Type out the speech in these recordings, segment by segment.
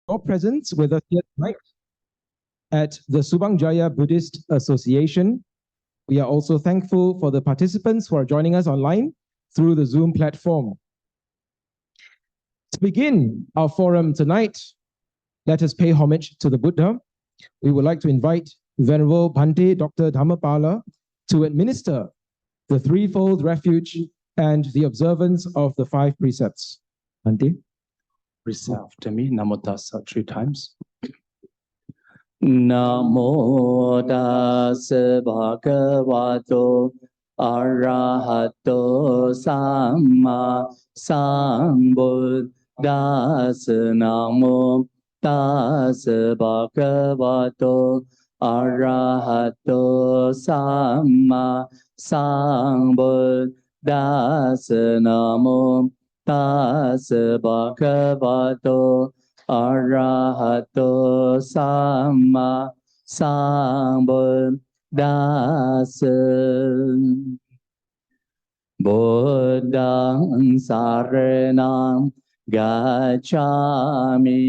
your presence with us here tonight at the Subang Jaya Buddhist Association. We are also thankful for the participants who are joining us online through the Zoom platform. To begin our forum tonight, let us pay homage to the Buddha. We would like to invite Venerable Dr. Dhammapala to administer the threefold refuge and the observance of the 5 precepts. Bhante. Recite after me, Namo Tassa 3 times. Namo Tassa Bhagavato Arahato Samma Sambuddhassa. Namo Tassa Bhagavato Arahato Samma Sambuddhassa. Namo Tassa Bhagavato Arahato Samma Sambuddhassa. Buddhaṃ saraṇaṃ gacchāmi,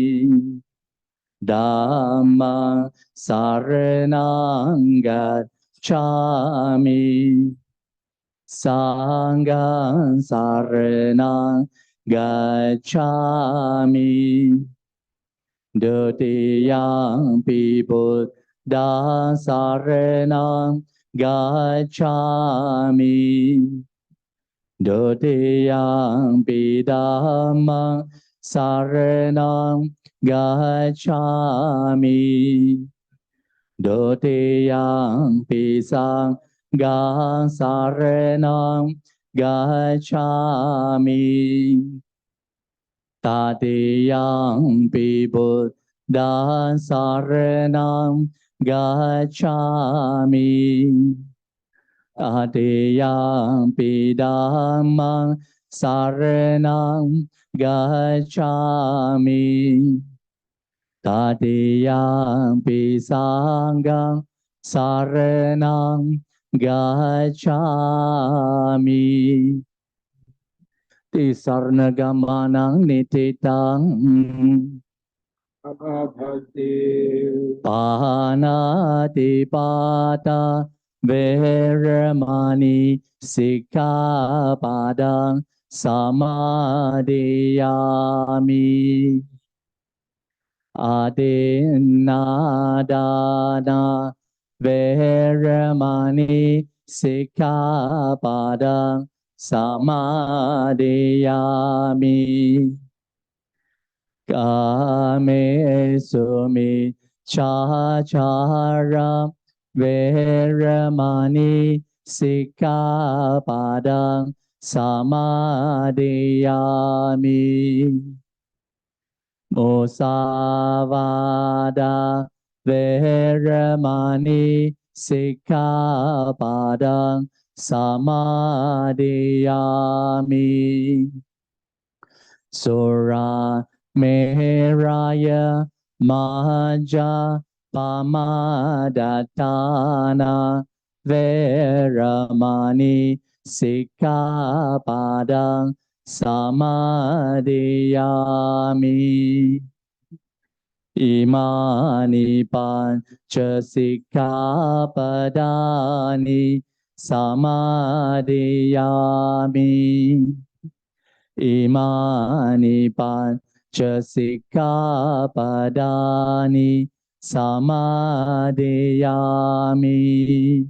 Dhammaṃ saraṇaṃ gacchāmi, Sanghaṃ saraṇaṃ gacchāmi, Dutiyampi Buddhaṃ saraṇaṃ gacchāmi, Dutiyampi Dhammaṃ saraṇaṃ gacchāmi, Dutiyampi Sangham saraṇaṃ gacchāmi, Tatiyampi Buddhaṃ saraṇaṃ gacchāmi, Tatiyampi Dhammaṃ saraṇaṃ gacchāmi, Tatiyampi Sangham saraṇaṃ gacchāmi. Tisarnagamanang nititaṃ Panatipata Veramani Sikkhapadang Samadhiyami, Adinādana Veramani Sikkhapadang Samadhiyami, Kāmesu micchāchāra Veramani Sikkhapadang Samadhiyami, Musavada Veramani Sikkhapadang Samadhiyami, Sura Meraya Maja Pamadatana Veramani Sikkhapadang Samadhiyami, Imani Pancha Sikkhapadani Samadhiyami, Imani Pancha Sikkhapadani Samadhiyami,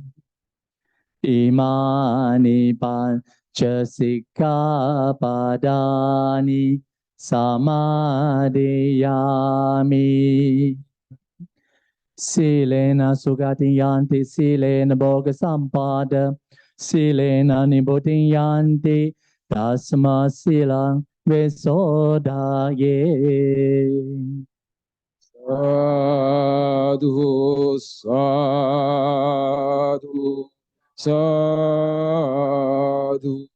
Imani Pancha Sikkhapadani Samadhiyami, Silena Sugatiyanti Silena Bhoga Sampada, Silena Nibbutiyanti Tasma Silang Visodaye. Sadhu, sadhu, sadhu.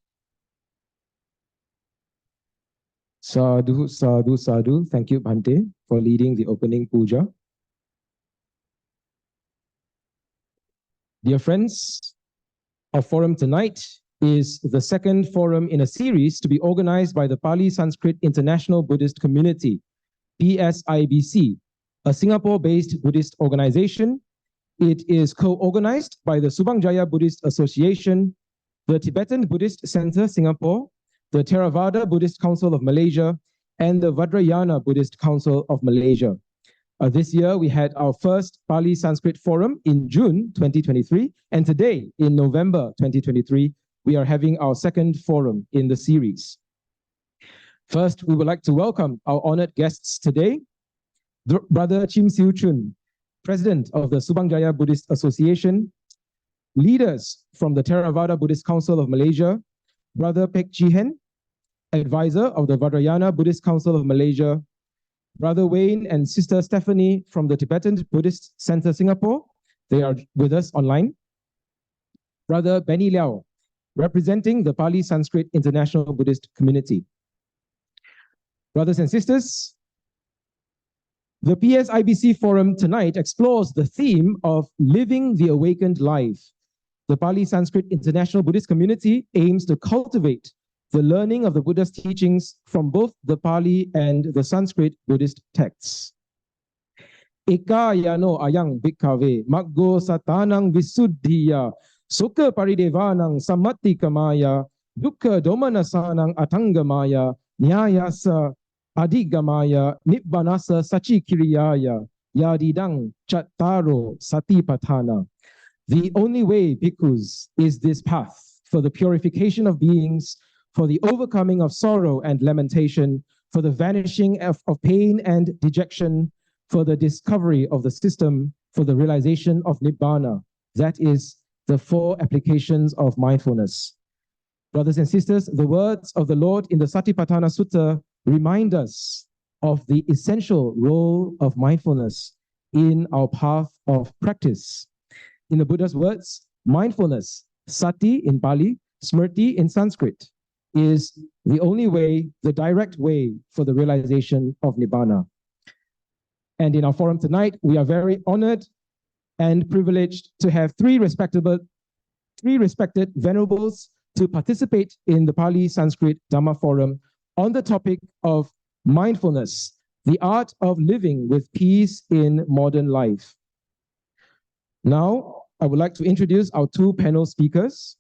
Sadhu, sadhu, sadhu. Thank you, Bhante, for leading the opening puja. Dear friends, our forum tonight is the second forum in a series to be organized by the Pāli Sanskrit International Buddhist Community PSIBC, a Singapore-based Buddhist organization. It is co-organized by the Subang Jaya Buddhist Association, the Tibetan Buddhist Center Singapore, the Theravada Buddhist Council of Malaysia, and the Vajrayana Buddhist Council of Malaysia. This year, we had our first Pāli Sanskrit Forum in June 2023, and today, in November 2023, we are having our second forum in the series. First, we would like to welcome our honored guests today, Brother Chim Siu Chun, President of the Subang Jaya Buddhist Association, leaders from the Theravada Buddhist Council of Malaysia, Brother Pek Jihen, advisor of the Vajrayana Buddhist Council of Malaysia, Brother Wayne and Sister Stephanie from the Tibetan Buddhist Center Singapore. They are with us online. Brother Benny Liao, representing the Pāli Sanskrit International Buddhist Community. Brothers and sisters, the PSIBC Forum tonight explores the theme of living the awakened life. The Pāli Sanskrit International Buddhist Community aims to cultivate the learning of the Buddha's teachings from both the Pāli and the Sanskrit Buddhist texts. Eka yano ayang bhikkave maggo satanang visuddhiya sukha paridevanang sammati kamaya dukkha domanasanang atangamaya nyayasa adigamaya nibbanasa sachikiriyaya yadidang chattaro satipatthana. The only way, bhikkhus, is this path for the purification of beings, for the overcoming of sorrow and lamentation, for the vanishing of pain and dejection, for the discovery of the system, for the realization of Nibbana. That is the four applications of mindfulness. Brothers and sisters, the words of the Lord in the Satipatthana Sutta remind us of the essential role of mindfulness in our path of practice. In the Buddha's words, mindfulness, Sati in Pāli, Smṛti in Sanskrit, is the only way, the direct way for the realization of Nibbana. And in our forum tonight, we are very honored and privileged to have three respected venerables to participate in the Pāli Sanskrit Dhamma Forum on the topic of mindfulness, the art of living with peace in modern life. Now, I would like to introduce our two panel speakers.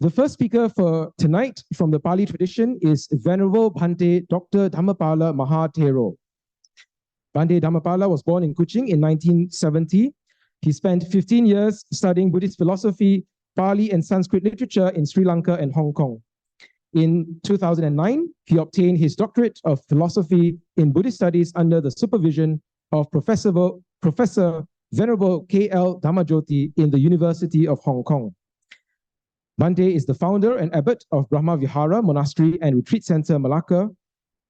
The first speaker for tonight from the Pāli tradition is Venerable Bhante Dr. Dhammapala Mahathero. Bhante Dhammapala was born in Kuching in 1970. He spent 15 years studying Buddhist philosophy, Pāli and Sanskrit literature in Sri Lanka and Hong Kong. In 2009, he obtained his doctorate of philosophy in Buddhist studies under the supervision of Professor Venerable K.L. Dhamajoti in the University of Hong Kong. Bhante is the founder and abbot of Brahma Vihara Monastery and Retreat Center, Malacca,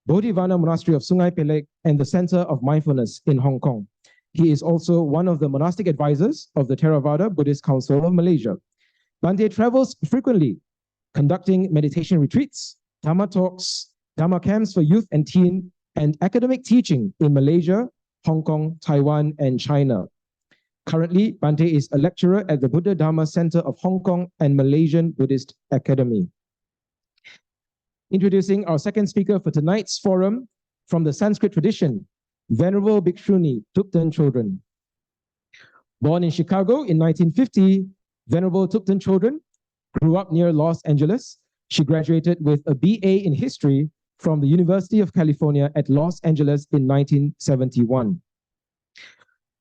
Bodhivana Monastery of Sungai Pelek, and the Center of Mindfulness in Hong Kong. He is also one of the monastic advisors of the Theravada Buddhist Council of Malaysia. Bhante travels frequently, conducting meditation retreats, Dhamma talks, Dhamma camps for youth and teen, and academic teaching in Malaysia, Hong Kong, Taiwan, and China. Currently, Bhante is a lecturer at the Buddha Dhamma Center of Hong Kong and Malaysian Buddhist Academy. Introducing our second speaker for tonight's forum from the Sanskrit tradition, Venerable Bhikshuni Thubten Chodron. Born in Chicago in 1950, Venerable Thubten Chodron grew up near Los Angeles. She graduated with a BA in history from the University of California at Los Angeles in 1971.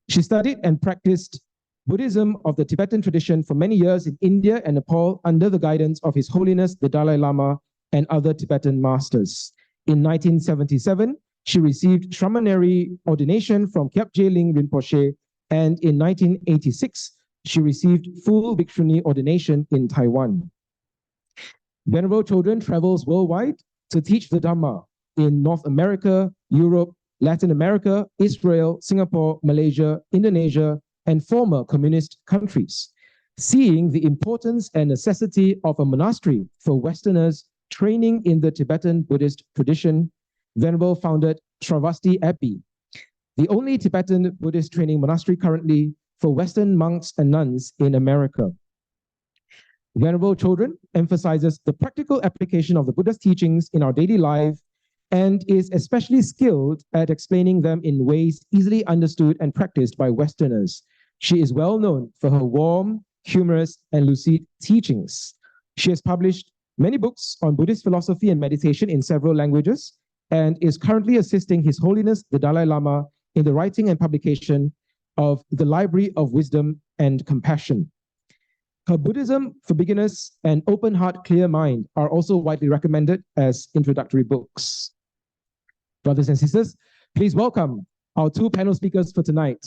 She studied and practiced Buddhism of the Tibetan tradition for many years in India and Nepal under the guidance of His Holiness the Dalai Lama and other Tibetan masters. In 1977, she received Shramanary ordination from Kyabje Ling Rinpoche, and in 1986, she received full Bhikshuni ordination in Taiwan. Venerable Chodron travels worldwide to teach the Dhamma in North America, Europe, Latin America, Israel, Singapore, Malaysia, Indonesia, and former communist countries. Seeing the importance and necessity of a monastery for Westerners training in the Tibetan Buddhist tradition, Venerable founded Sravasti Abbey, the only Tibetan Buddhist training monastery currently for Western monks and nuns in America. Venerable Chodron emphasizes the practical application of the Buddha's teachings in our daily life and is especially skilled at explaining them in ways easily understood and practiced by Westerners. She is well known for her warm, humorous, and lucid teachings. She has published many books on Buddhist philosophy and meditation in several languages, and is currently assisting His Holiness the Dalai Lama in the writing and publication of the Library of Wisdom and Compassion. Her Buddhism for Beginners and Open Heart, Clear Mind are also widely recommended as introductory books. Brothers and sisters, please welcome our two panel speakers for tonight.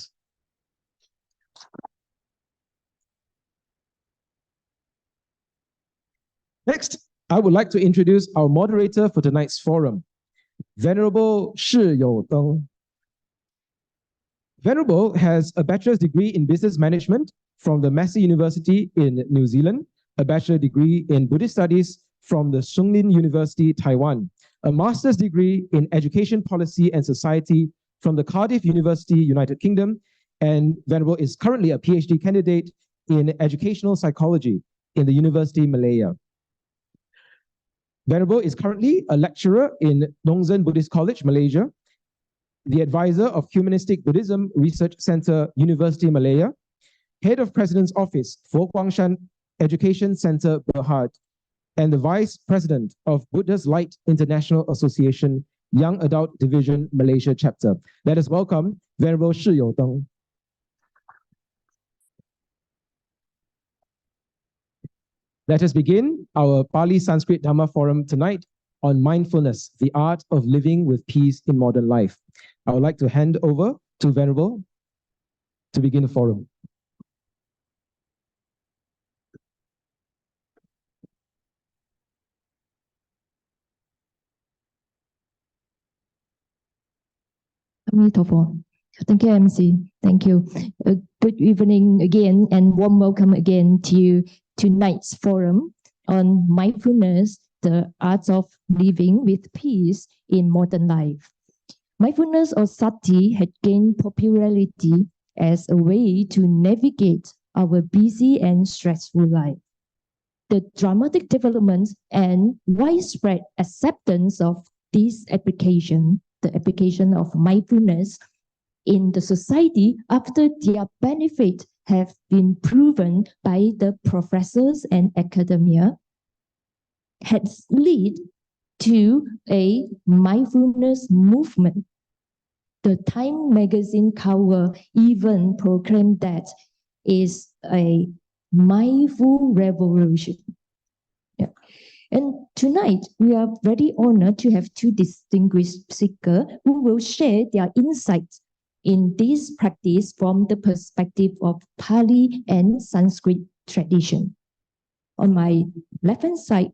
Next, I would like to introduce our moderator for tonight's forum, Venerable Shih. Venerable has a bachelor's degree in business management from the Massey University in New Zealand, a bachelor's degree in Buddhist studies from the Sunlin University, Taiwan, a master's degree in education policy and society from the Cardiff University, United Kingdom, and Venerable is currently a PhD candidate in educational psychology in the University Malaya. Venerable is currently a lecturer in Nongzhen Buddhist College, Malaysia, the advisor of Humanistic Buddhism Research Center, University Malaya, head of President's Office, Fo Guangshan Education Center, Berhad, and the vice president of Buddha's Light International Association, Young Adult Division, Malaysia Chapter. Let us welcome Venerable Shih. Let us begin our Pāli Sanskrit Dhamma Forum tonight on mindfulness, the art of living with peace in modern life. I would like to hand over to Venerable to begin the forum. Thank you, MC. Thank you. Good evening again, and warm welcome again to tonight's forum on mindfulness, the art of living with peace in modern life. Mindfulness or Sati had gained popularity as a way to navigate our busy and stressful life. The dramatic development and widespread acceptance of this application, the application of mindfulness in the society after their benefit have been proven by the professors and academia, has led to a mindfulness movement. The Time magazine cover even proclaimed that is a mindful revolution. Yeah. And tonight, we are very honored to have two distinguished speakers who will share their insights in this practice from the perspective of Pāli and Sanskrit tradition. On my left-hand side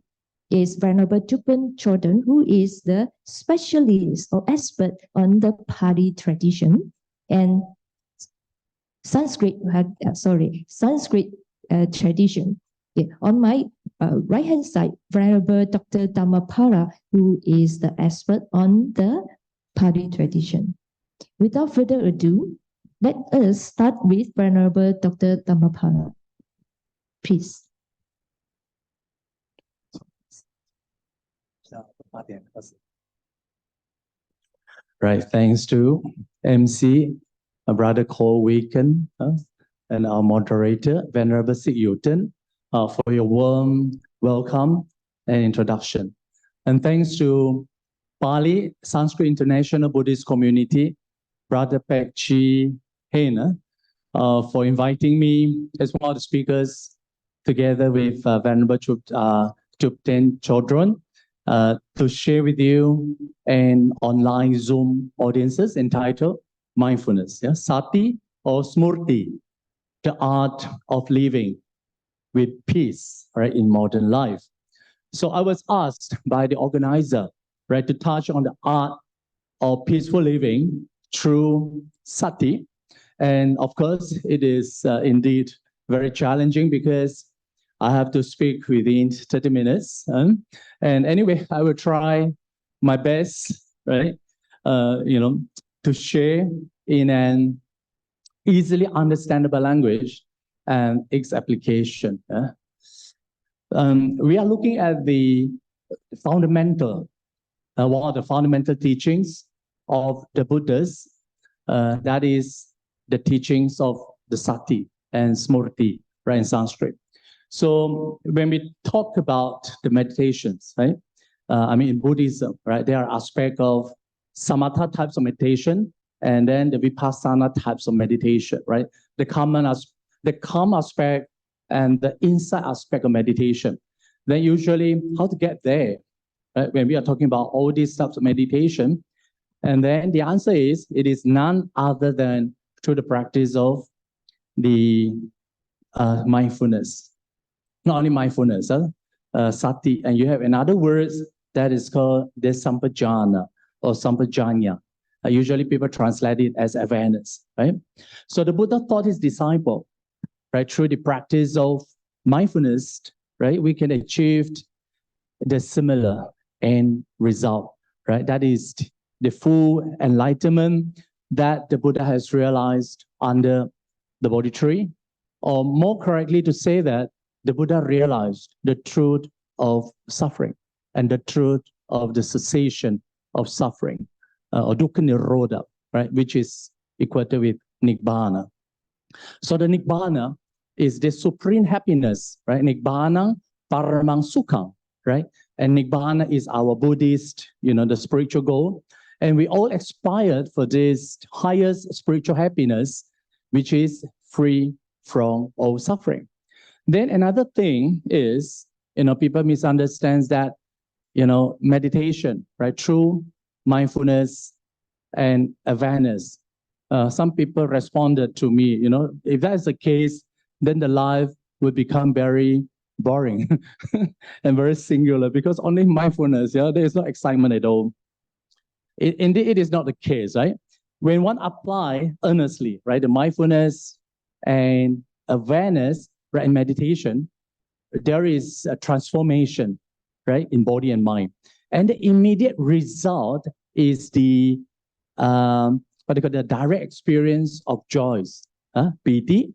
is Venerable Thubten Chodron, who is the specialist or expert on the Pāli tradition and Sanskrit tradition. Yeah. On my right-hand side, Venerable Dr. Dhammapala, who is the expert on the Pāli tradition. Without further ado, let us start with Venerable Dr. Dhammapala. Please. Right, thanks to MC, Brother Cole Weekend, and our moderator, Venerable Thubten, for your warm welcome and introduction. And thanks to Pāli, Sanskrit International Buddhist Community, Brother Pek Chi Hena, for inviting me as one of the speakers, together with Venerable Thubten Chodron, to share with you an online Zoom audiences entitled Mindfulness, yeah? Sati or Smṛti, the art of living with peace, right, in modern life. So I was asked by the organizer, right, to touch on the art of peaceful living through Sati. And of course, it is indeed very challenging because I have to speak within 30 minutes. And anyway, I will try my best, right, to share in an easily understandable language and its application. We are looking at the fundamental one of the fundamental teachings of the Buddhists. That is the teachings of the Sati and Smṛti, right, in Sanskrit. So when we talk about the meditations, right, in Buddhism, right, there are aspects of samatha types of meditation, and then the vipassana types of meditation, right? The calm aspect and the insight aspect of meditation. Then usually how to get there, right? When we are talking about all these types of meditation, and then the answer is, it is none other than through the practice of the mindfulness. Not only mindfulness, Sati, and you have another word that is called the sampajana or sampajanya. Usually people translate it as awareness, right? So the Buddha taught his disciple, right, through the practice of mindfulness, right, we can achieve the similar end result, right? That is the full enlightenment that the Buddha has realized under the Bodhi tree, or more correctly to say that the Buddha realized the truth of suffering and the truth of the cessation of suffering, or dukkha nirodha, right, which is equated with nibbana. So the nibbana is the supreme happiness, right? Nibbana paramang sukham, right? And nibbana is our Buddhist, the spiritual goal. And we all aspired for this highest spiritual happiness, which is free from all suffering. Then another thing is, people misunderstand that, meditation, right? Through mindfulness and awareness. Some people responded to me, if that's the case, then the life would become very boring and very singular, because only mindfulness, there is no excitement at all. Indeed, it is not the case, right? When one apply earnestly, right, the mindfulness and awareness, right, in meditation, there is a transformation, right, in body and mind. And the immediate result is the the direct experience of joys, piti,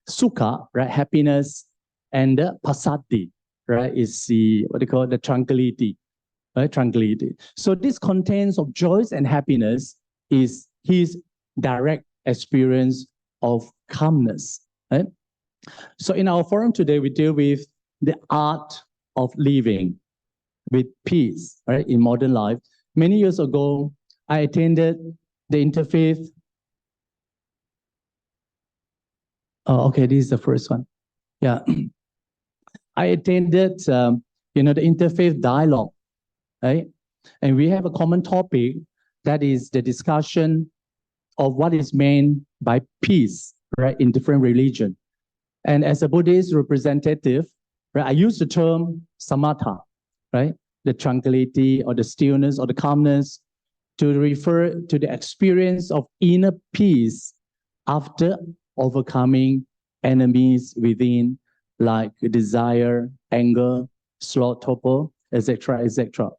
sukha, right, happiness, and the pasati, right, is the the tranquility, right, tranquility. So this contains of joys and happiness is his direct experience of calmness, right? So in our forum today, we deal with the art of living with peace, right, in modern life. Many years ago, I attended the interfaith. Oh, okay, this is the first one. Yeah. I attended, the interfaith dialogue, right? And we have a common topic, that is the discussion of what is meant by peace, right, in different religions. And as a Buddhist representative, right, I use the term samatha, right, the tranquility or the stillness or the calmness, to refer to the experience of inner peace after overcoming enemies within, like desire, anger, sloth, torpor, etc., etc.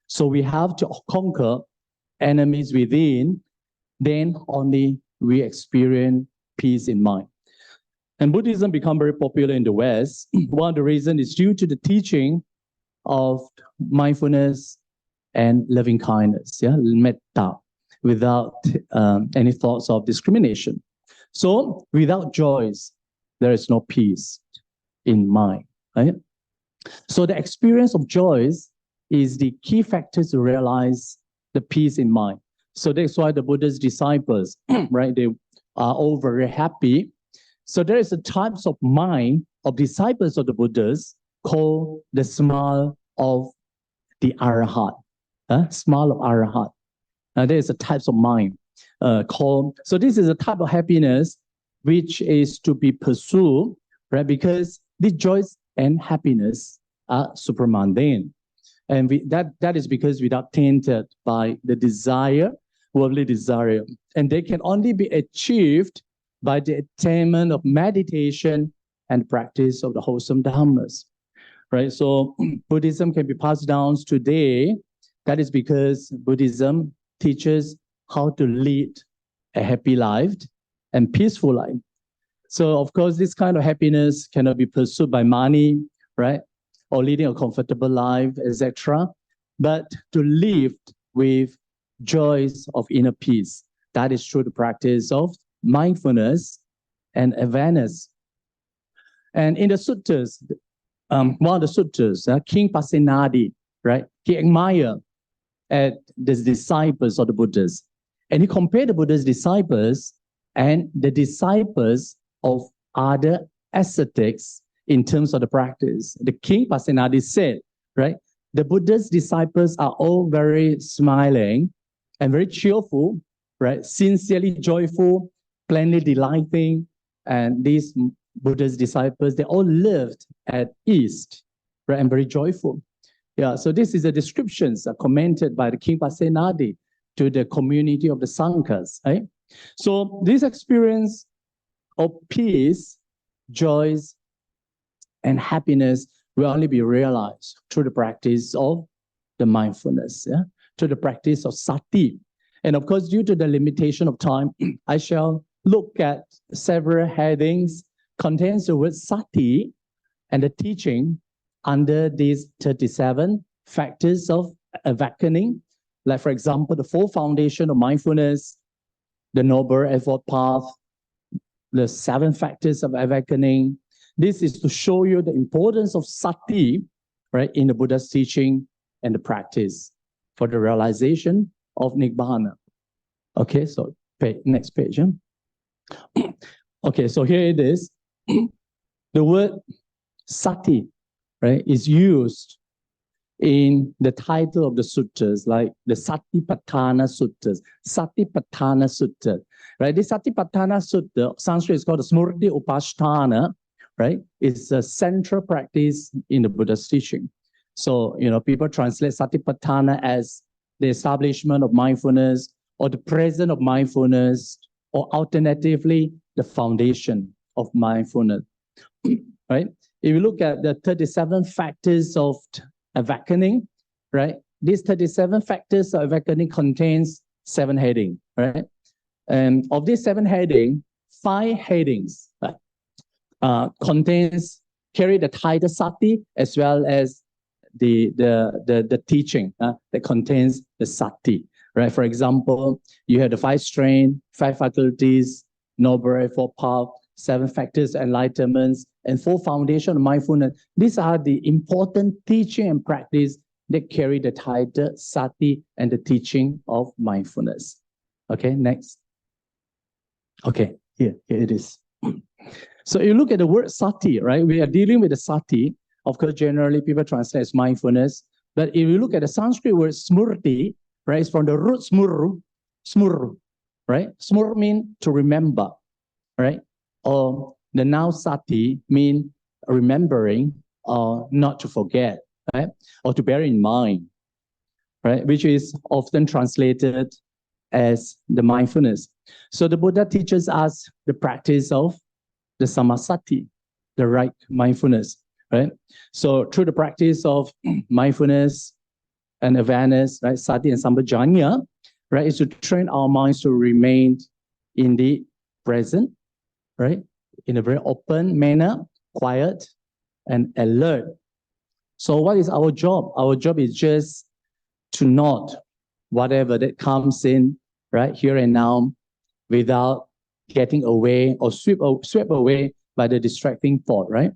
So we have to conquer enemies within, then only we experience peace in mind. And Buddhism become very popular in the West. One of the reasons is due to the teaching of mindfulness and loving kindness, metta, without any thoughts of discrimination. So without joys, there is no peace in mind, right? So the experience of joys is the key factor to realize the peace in mind. So that's why the Buddha's disciples, right, they are all very happy. So there is a types of mind of disciples of the Buddhas called the smile of the Arhat. Smile of Arhat. There is a types of mind called, so this is a type of happiness which is to be pursued, right? Because the joys and happiness are supramundane. And that is because without tainted by the desire, worldly desire. And they can only be achieved by the attainment of meditation and practice of the wholesome dhammas, right? So Buddhism can be passed down today. That is because Buddhism teaches how to lead a happy life and peaceful life. So of course, this kind of happiness cannot be pursued by money, right? Or leading a comfortable life, etc. but to live with joys of inner peace. That is through the practice of mindfulness and awareness. And in the suttas, one of the suttas, King Pasenadi, right? He admired at the disciples of the Buddhas. And he compared the Buddha's disciples and the disciples of other ascetics in terms of the practice. The King Pasenadi said, right? The Buddha's disciples are all very smiling and very cheerful, right? Sincerely joyful, plainly delighting. And these Buddha's disciples, they all lived at ease, right? And very joyful. Yeah, so this is the descriptions commented by the King Pasenadi to the community of the Sanghas, right? So this experience of peace, joys, and happiness will only be realized through the practice of the mindfulness, yeah? Through the practice of Sati. And of course, due to the limitation of time, I shall look at several headings contains the word Sati and the teaching under these 37 factors of awakening. Like, for example, the 4 foundation of mindfulness, the Noble Eightfold Path, the 7 factors of awakening. This is to show you the importance of Sati, right, in the Buddha's teaching and the practice for the realization of Nibbana. Okay, so next page. Huh? Okay, so here it is. The word Sati, right, is used in the title of the suttas, like the Satipatthana Suttas, Satipatthana Sutta, right? This Satipatthana Sutta, Sanskrit is called the Smṛti Upasthana, right? It's a central practice in the Buddha's teaching. So, you know, people translate Satipatthana as the establishment of mindfulness or the presence of mindfulness, or alternatively, the foundation of mindfulness, right? If you look at the 37 factors of awakening, right? These 37 factors of awakening contains 7 headings, right? And of these 7 headings, 5 headings carry the title Sati, as well as the teaching that contains the Sati, right? For example, you have the 5 strengths, 5 faculties, Noble Eightfold Path, 7 factors, enlightenments, and 4 foundation of mindfulness. These are the important teaching and practice that carry the title Sati and the teaching of mindfulness. Okay, next. Okay, here it is. So you look at the word Sati, right? We are dealing with the Sati. Of course, generally people translate as mindfulness. But if you look at the Sanskrit word Smṛti, right? It's from the root smuru, right? Smur means to remember, right? Or the noun Sati mean remembering or not to forget, right? Or to bear in mind, right? Which is often translated as the mindfulness. So the Buddha teaches us the practice of the samasati, the right mindfulness, right? So through the practice of mindfulness and awareness, right? Sati and Sambhajanya, right? Is to train our minds to remain in the present, right? In a very open manner, quiet and alert. So what is our job? Our job is just to note whatever that comes in, right, here and now, without getting away or swept away by the distracting thought, right?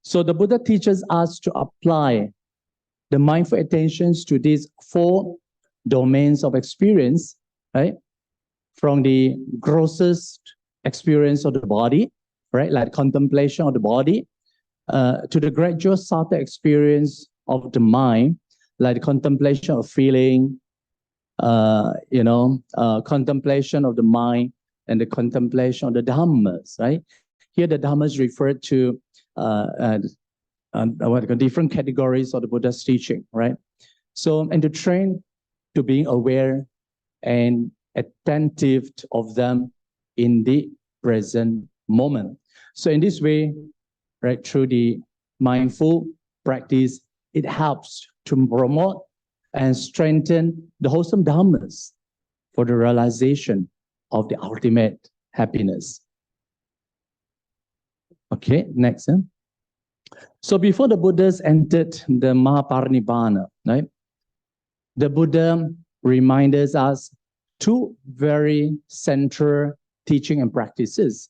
So the Buddha teaches us to apply the mindful attentions to these 4 domains of experience, right? From the grossest experience of the body, right? Like contemplation of the body, to the gradual subtle experience of the mind, like the contemplation of feeling, contemplation of the mind, and the contemplation of the Dhammas, right? Here the Dhammas refer to different categories of the Buddha's teaching, right? So, and to train to being aware and attentive of them in the present moment. So in this way, right, through the mindful practice, it helps to promote and strengthen the wholesome dhammas for the realization of the ultimate happiness. Okay, next. So before the Buddhas entered the Mahaparinibbana, right, the Buddha reminds us two very central teaching and practices.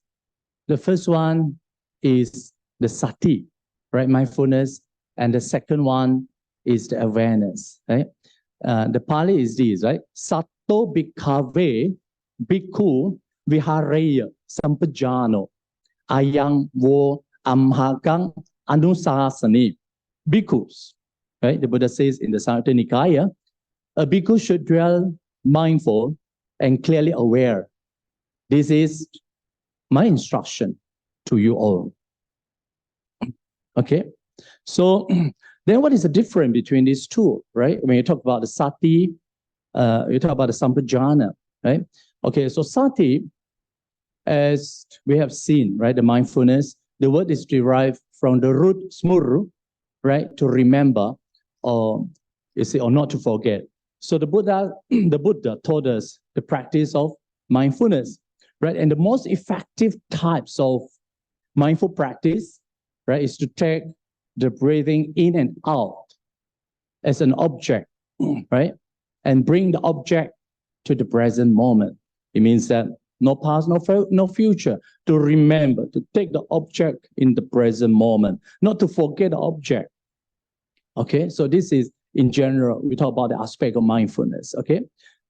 The first one is the Sati, right? Mindfulness. And the second one is the awareness, right? The Pāli is this, right? Sato bhikkhave bhikkhu vihareya sampajano ayang vo amhakang anusasani. Bhikkhus, right? The Buddha says in the Sanskrit Nikaya, a bhikkhu should dwell mindful and clearly aware. This is my instruction to you all. Okay, so then what is the difference between these two, right? When you talk about the Sati, you talk about the Sampajana, right? Okay, so Sati, as we have seen, right, the mindfulness, the word is derived from the root smuru, right, to remember, or you see, or not to forget. So the Buddha taught us the practice of mindfulness, right? And the most effective types of mindful practice, right, is to take the breathing in and out as an object, right? And bring the object to the present moment. It means that no past, no future, to remember, to take the object in the present moment, not to forget the object. Okay, so this is, in general, we talk about the aspect of mindfulness, okay?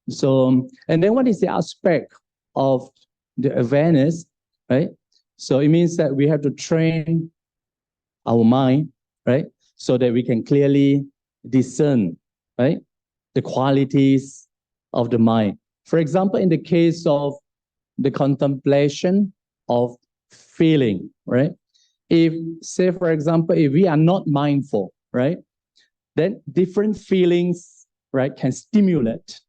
So, and then what is the aspect of the awareness, right? So it means that we have to train our mind, right? So that we can clearly discern, right, the qualities of the mind. For example, in the case of the contemplation of feeling, right? If, say, for example, if we are not mindful, right, then different feelings, right, can stimulate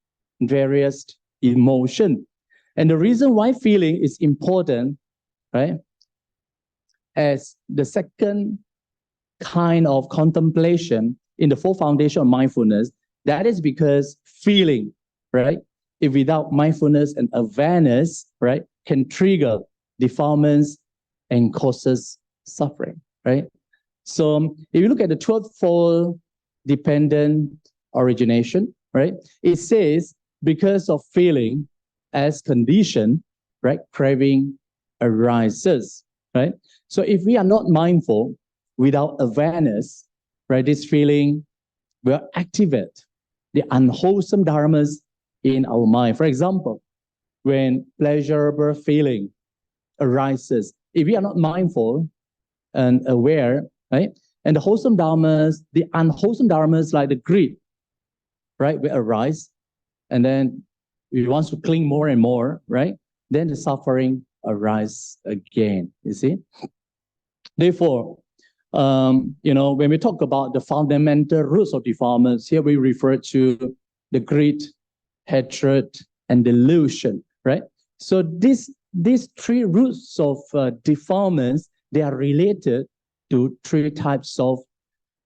various emotions. And the reason why feeling is important, right, as the second kind of contemplation in the four foundation of mindfulness, that is because feeling, right, if without mindfulness and awareness, right, can trigger defilements and causes suffering, right? So if you look at the 12-fold dependent origination, right, it says because of feeling as condition, right, craving arises, right? So if we are not mindful, without awareness, right, this feeling will activate the unwholesome dharmas in our mind. For example, when pleasurable feeling arises, if we are not mindful and aware, right, and the wholesome dharmas, the unwholesome dharmas like the greed, right, will arise, and then we want to cling more and more, right, then the suffering arise again, you see. Therefore, you know, when we talk about the fundamental roots of defilements, here we refer to the greed, hatred, and delusion, right? So these three roots of defilements, they are related to three types of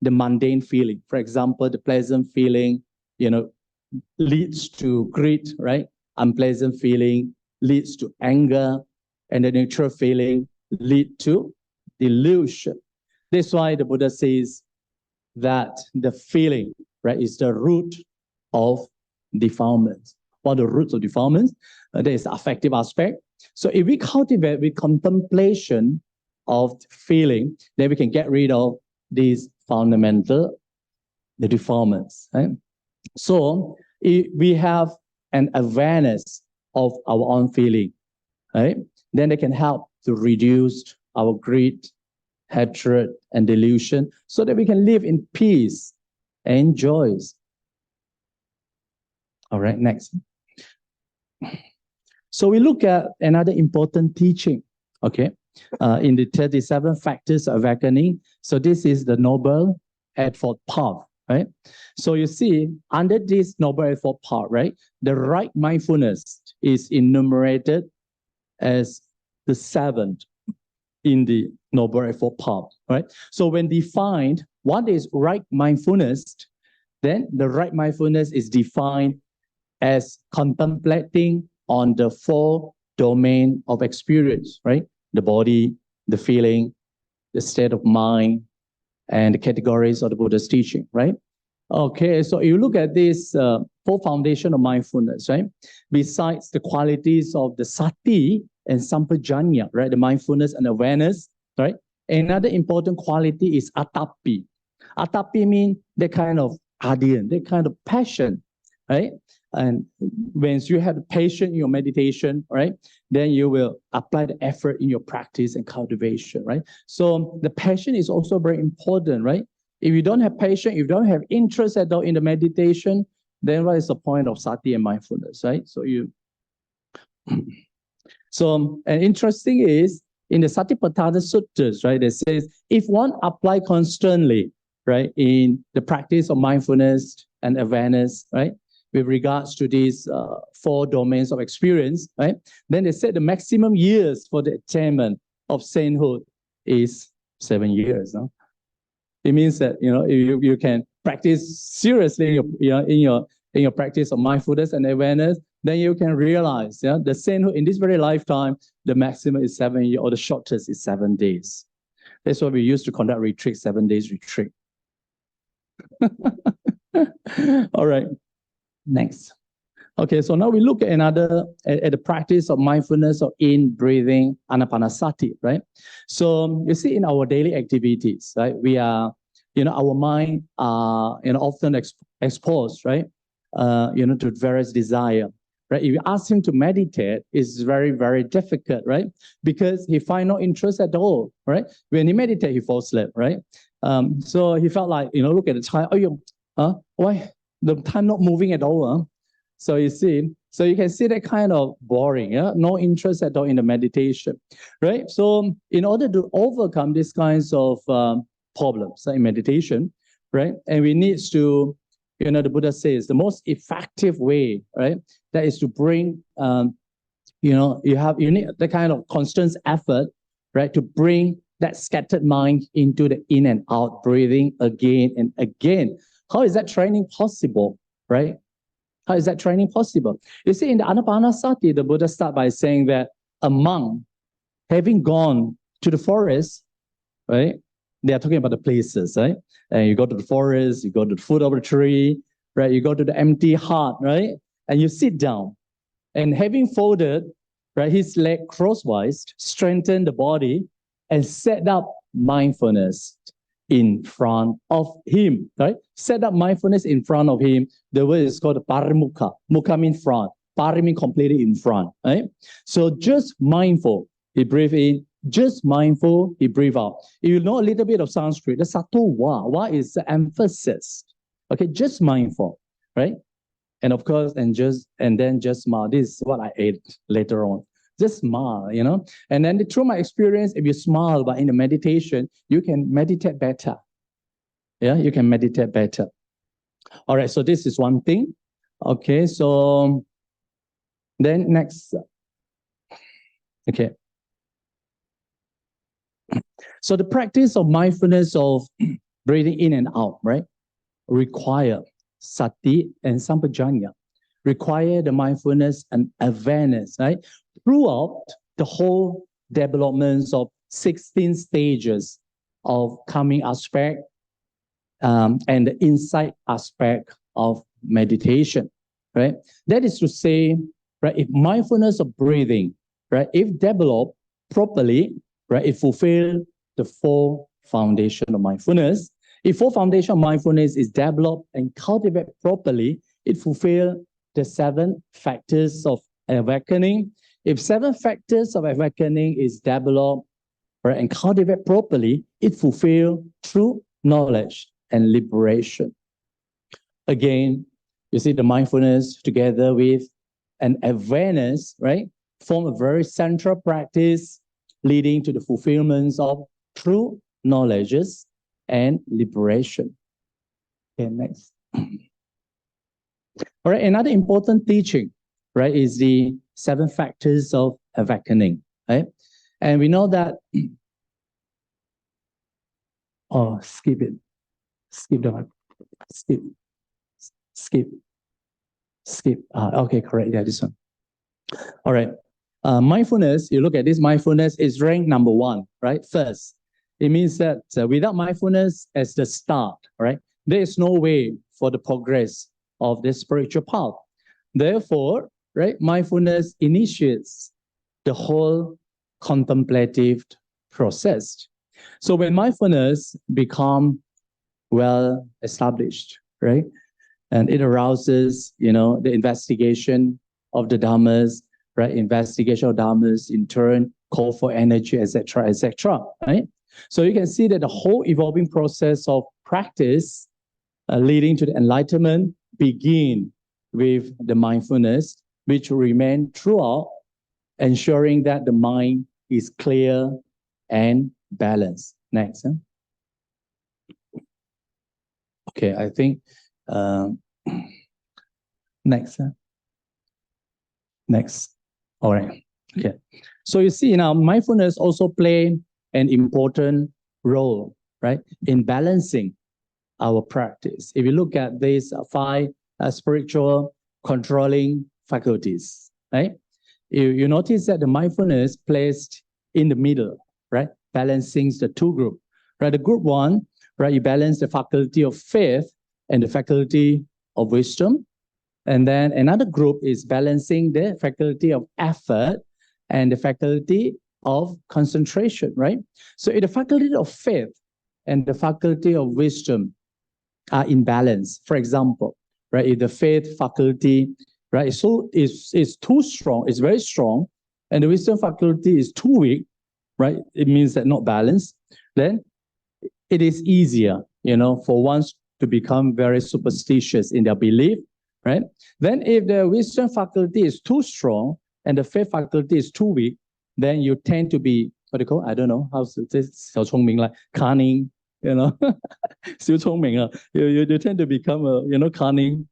the mundane feeling. For example, the pleasant feeling, you know, leads to greed, right? Unpleasant feeling leads to anger, and the neutral feeling lead to delusion. That's why the Buddha says that the feeling, right, is the root of defilements. What are the roots of defilements? There is the affective aspect. So if we cultivate with contemplation of feeling, then we can get rid of these fundamental, the defilements, right? So if we have an awareness of our own feeling, right, then they can help to reduce our greed, hatred, and delusion, so that we can live in peace and joys. All right, next. So we look at another important teaching, okay, in the 37 factors of awakening. So this is the Noble Eightfold Path, right? So you see, under this Noble Eightfold Path, right, the right mindfulness is enumerated as the seventh in the Noble Eightfold Path, right? So when defined, what is right mindfulness, then the right mindfulness is defined as contemplating on the four domain of experience, right? The body, the feeling, the state of mind, and the categories of the Buddha's teaching, right? Okay, so you look at this four foundation of mindfulness, right? Besides the qualities of the Sati and Sampajanya, right? The mindfulness and awareness, right? Another important quality is Atapi. Atapi means that kind of ardent, that kind of passion, right? And when you have the passion in your meditation, right, then you will apply the effort in your practice and cultivation, right? So the passion is also very important, right? If you don't have passion, if you don't have interest at all in the meditation, then what is the point of Sati and mindfulness, right? So and interesting is in the Satipatthana Suttas, right, it says if one apply constantly, right, in the practice of mindfulness and awareness, right, with regards to these four domains of experience, right, then they said the maximum years for the attainment of sainthood is 7 years. No? It means that you can practice seriously in your practice of mindfulness and awareness, then you can realize the sainthood in this very lifetime, the maximum is 7 years, or the shortest is 7 days. That's why we used to conduct retreat, 7 days retreat. All right, next. Okay, so now we look at at the practice of mindfulness of in breathing, anapanasati, right? So you see in our daily activities, right, we are, our mind are, often exposed, right, to various desire, right? If you ask him to meditate, it's very, very difficult, right? Because he find no interest at all, right? When he meditate, he falls asleep, right? So he felt like, look at the time, why the time not moving at all, huh? So you see, so you can see that kind of boring, no interest at all in the meditation, right? So in order to overcome these kinds of problems in meditation, right? And we need to, the Buddha says the most effective way, right? That is to bring, you need the kind of constant effort, right? To bring that scattered mind into the in and out breathing again and again. How is that training possible, right? How is that training possible? You see, in the Anapanasati, the Buddha starts by saying that a monk, having gone to the forest, right? They are talking about the places, right? And you go to the forest, you go to the foot of the tree, right? You go to the empty heart, right? And you sit down. And having folded, right, his leg crosswise, strengthen the body, and set up mindfulness in front of him, right? Set up mindfulness in front of him. The word is called parimukha. Mukha means front. Pari means completely in front, right? So just mindful. He breathe in. Just mindful. He breathe out. If you know a little bit of Sanskrit, the sato wa. Wa is the emphasis. Okay, just mindful, right? And of course, and then just smile. This is what I ate later on. Just smile, And then through my experience, if you smile, but in the meditation, you can meditate better. Yeah, you can meditate better. All right, so this is one thing. Okay, so then next. Okay. So the practice of mindfulness of breathing in and out, right, require sati and sampajanya, require the mindfulness and awareness, right? Throughout the whole developments of 16 stages of coming aspect and the insight aspect of meditation, right? That is to say, right, if mindfulness of breathing, right, if developed properly, right, it fulfills the four foundation of mindfulness. If four foundation of mindfulness is developed and cultivated properly, it fulfills the 7 factors of awakening. If 7 factors of awakening is developed, right, and cultivated properly, it fulfills true knowledge and liberation. Again, you see the mindfulness together with an awareness, right, form a very central practice leading to the fulfillment of true knowledges and liberation. Okay, next. All right, another important teaching, right, is the 7 factors of awakening, right? And we know that, skip it. Skip the one. Skip. Okay, correct. Yeah, this one. All right. Mindfulness, you look at this, mindfulness is ranked number 1, right? First, it means that without mindfulness as the start, right, there is no way for the progress of the spiritual path. Therefore, right, mindfulness initiates the whole contemplative process. So when mindfulness become well established, right, and it arouses, the investigation of the dhammas, right, investigation of dhammas in turn call for energy, etc., right? So you can see that the whole evolving process of practice leading to the enlightenment begin with the mindfulness, which will remain throughout, ensuring that the mind is clear and balanced. Next. Huh? Okay, I think next. Huh? Next. All right. Okay. So you see now, mindfulness also play an important role, right, in balancing our practice. If you look at these 5 spiritual controlling faculties, right, you notice that the mindfulness placed in the middle, right, balancing the 2 groups, right? The group 1, right, you balance the faculty of faith and the faculty of wisdom. And then another group is balancing the faculty of effort and the faculty of concentration, right? So if the faculty of faith and the faculty of wisdom are in balance, for example, right, if the faith faculty, right, so is too strong, it's very strong, and the wisdom faculty is too weak, right, it means that not balanced, then it is easier, for one to become very superstitious in their belief, right? Then if the wisdom faculty is too strong and the faith faculty is too weak, then you tend to be, what do you call, I don't know, how's this, 小聪明, like cunning, 小聪明, you tend to become, cunning,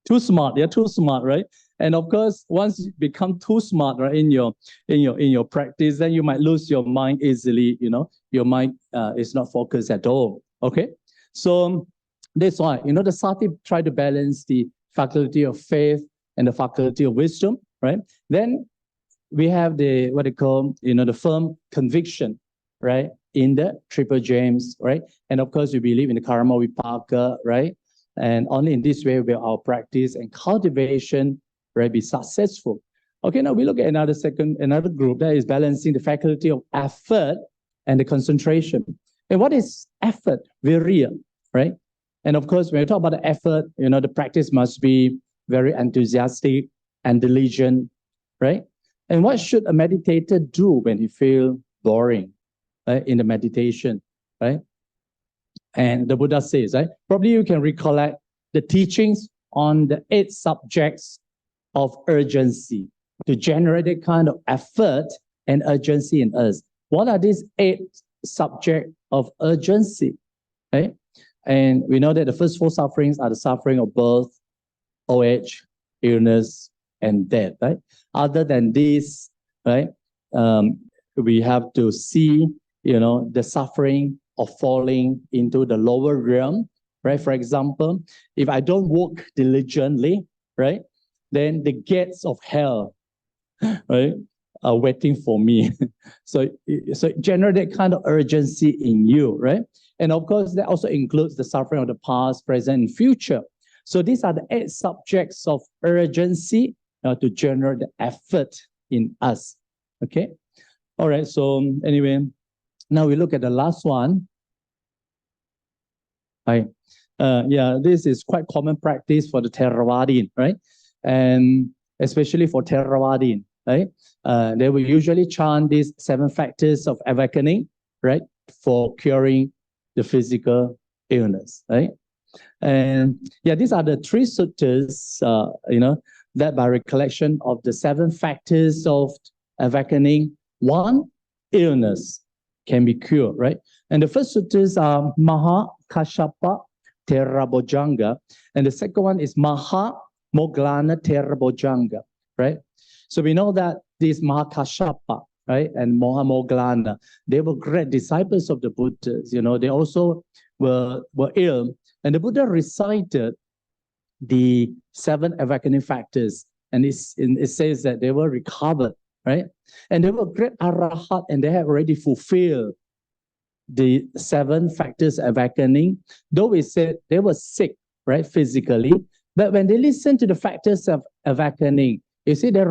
too smart, too smart, right? And of course, once you become too smart, right, in your practice, then you might lose your mind easily, your mind is not focused at all, okay? So that's why, the Sati try to balance the faculty of faith and the faculty of wisdom, right? Then we have the, what they call, the firm conviction, right, in the triple gems, right? And of course, we believe in the karma vipaka, right? And only in this way will our practice and cultivation, right, be successful. Okay, now we look at another group that is balancing the faculty of effort and the concentration. And what is effort? Virya, right? And of course, when we talk about the effort, the practice must be very enthusiastic and diligent, right? And what should a meditator do when he feels boring, right, in the meditation, right? And the Buddha says, right, probably you can recollect the teachings on the 8 subjects of urgency to generate a kind of effort and urgency in us. What are these 8 subjects of urgency, right? And we know that the first 4 sufferings are the suffering of birth, old age, illness, and death, right? Other than this, right, we have to see, the suffering of falling into the lower realm, right? For example, if I don't work diligently, right, then the gates of hell, right, are waiting for me. so generate that kind of urgency in you, right? And of course, that also includes the suffering of the past, present, and future. So these are the 8 subjects of urgency to generate the effort in us. Okay. All right. So anyway, now we look at the last one. Right. This is quite common practice for the Theravadin, right? And especially for Theravadin, right? They will usually chant these 7 factors of awakening, right, for curing the physical illness, right? And these are the 3 suttas, that by recollection of the 7 factors of awakening, 1 illness can be cured, right? And the first suttas are Maha Kashapa Terabojanga, and the second one is Maha Moglana Terabojanga, right? So we know that these Maha Kashapa, right, and Maha Moglana, they were great disciples of the Buddhas. They also were ill, and the Buddha recited the 7 awakening factors, and it says that they were recovered, right? And they were great arahat, and they have already fulfilled the 7 factors awakening, though we said they were sick, right, physically. But when they listen to the factors of awakening, you see, they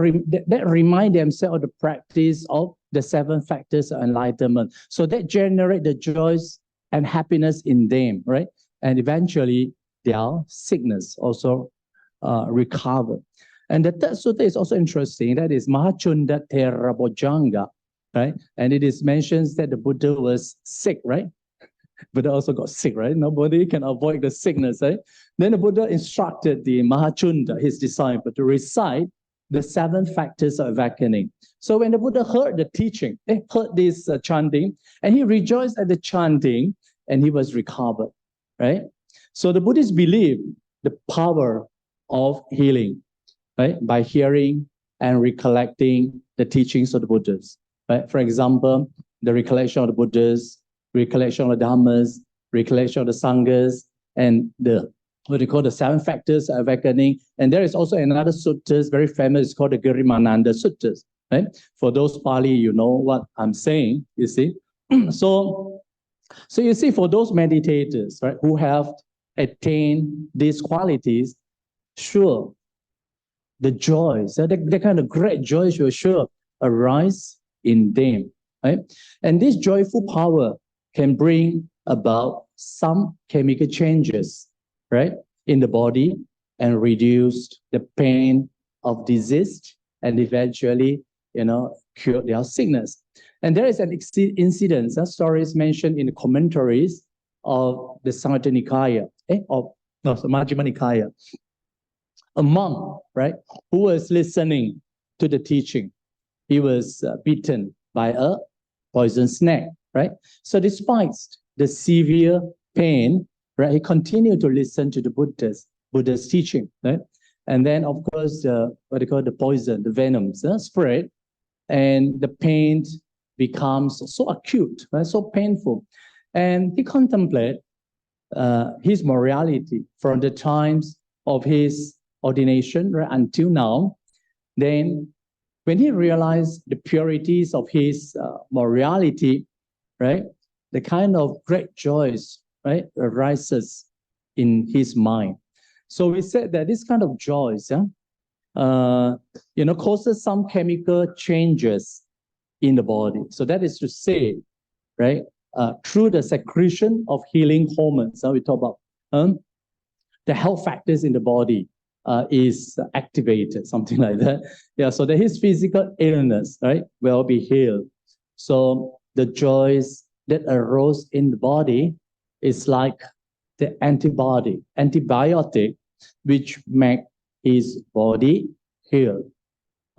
remind themselves of the practice of the 7 factors of enlightenment. So that generate the joys and happiness in them, right? And eventually their sickness also recover. And the third sutta is also interesting. That is Mahachunda Therabojanga, right? And it is mentioned that the Buddha was sick, right? Buddha also got sick, right? Nobody can avoid the sickness, right? Then the Buddha instructed the Mahachunda, his disciple, to recite the 7 factors of awakening. So when the Buddha heard the teaching, heard this chanting, and he rejoiced at the chanting, and he was recovered, right? So the Buddhists believe the power of healing, right? By hearing and recollecting the teachings of the Buddhas, right? For example, the recollection of the Buddhas, recollection of the Dhammas, recollection of the Sanghas, and the what they call the 7 factors of awakening. And there is also another suttas, very famous, it's called the Girimananda Suttas, right? For those Pāli, you know what I'm saying, you see. So you see, for those meditators, right, who have attained these qualities, sure, the joys, the kind of great joys will sure arise in them, right? And this joyful power can bring about some chemical changes, right, in the body and reduce the pain of disease and eventually, cure their sickness. And there is an incident, a story is mentioned in the commentaries of the Samyutta Nikaya, Majjhima Nikaya. A monk, right, who was listening to the teaching, he was bitten by a poison snake, right? So despite the severe pain, right, he continued to listen to the Buddha's teaching, right? And then, of course, what they call the poison, the venoms, spread, and the pain becomes so acute, right, so painful. And he contemplated his morality from the times of his ordination, right, until now. Then when he realized the purities of his morality, right, the kind of great joys, right, arises in his mind. So we said that this kind of joys, causes some chemical changes in the body. So that is to say, right, through the secretion of healing hormones, we talk about the health factors in the body is activated, something like that. Yeah, so that his physical illness, right, will be healed. So the joys that arose in the body is like the antibiotic, which make his body heal.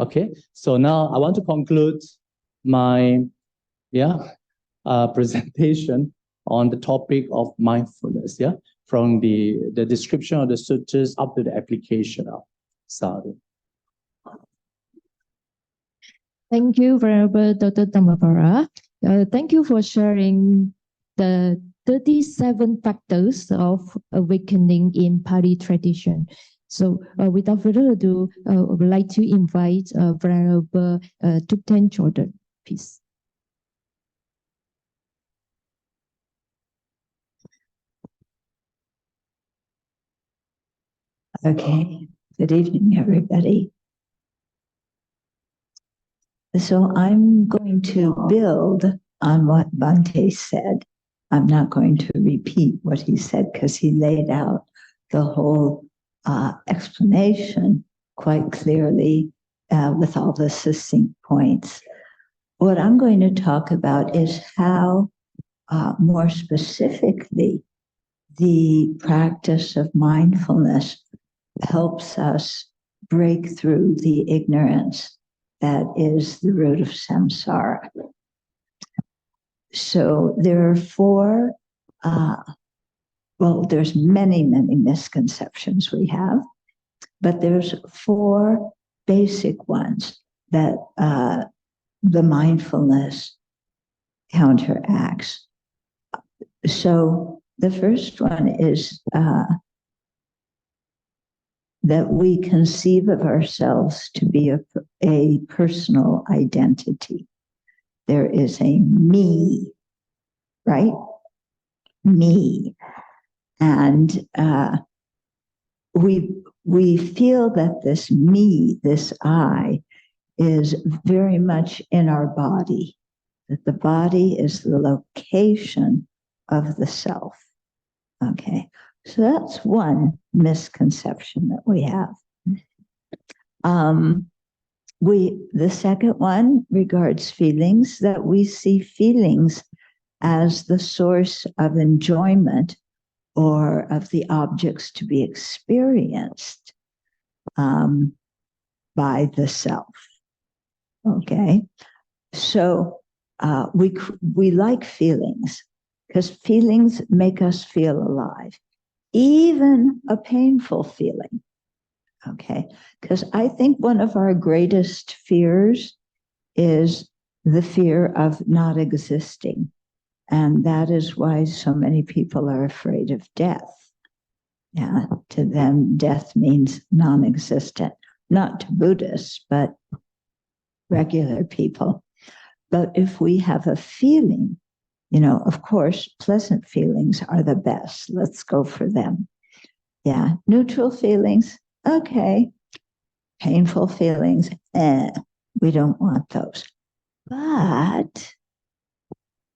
Okay, so now I want to conclude my presentation on the topic of mindfulness, from the description of the sutras up to the application of sadhu. Thank you, Venerable Dr. Dhammapala. Thank you for sharing the 37 factors of awakening in Pāli tradition. So without further ado, I would like to invite Venerable Thubten Chodron, please. Okay, good evening, everybody. So I'm going to build on what Bhante said. I'm not going to repeat what he said because he laid out the whole explanation quite clearly with all the succinct points. What I'm going to talk about is how, more specifically, the practice of mindfulness helps us break through the ignorance that is the root of samsara. So there are 4, there's many misconceptions we have, but there's 4 basic ones that the mindfulness counteracts. So the first one is that we conceive of ourselves to be a personal identity. There is a me, right? Me. And we feel that this me, this I, is very much in our body, that the body is the location of the self. Okay, so that's one misconception that we have. The second one regards feelings, that we see feelings as the source of enjoyment or of the objects to be experienced by the self. Okay, so we like feelings because feelings make us feel alive, even a painful feeling. Okay, because I think one of our greatest fears is the fear of not existing. And that is why so many people are afraid of death. Yeah, to them, death means non-existent. Not to Buddhists, but regular people. But if we have a feeling, of course, pleasant feelings are the best. Let's go for them. Yeah, neutral feelings, okay. Painful feelings, we don't want those. But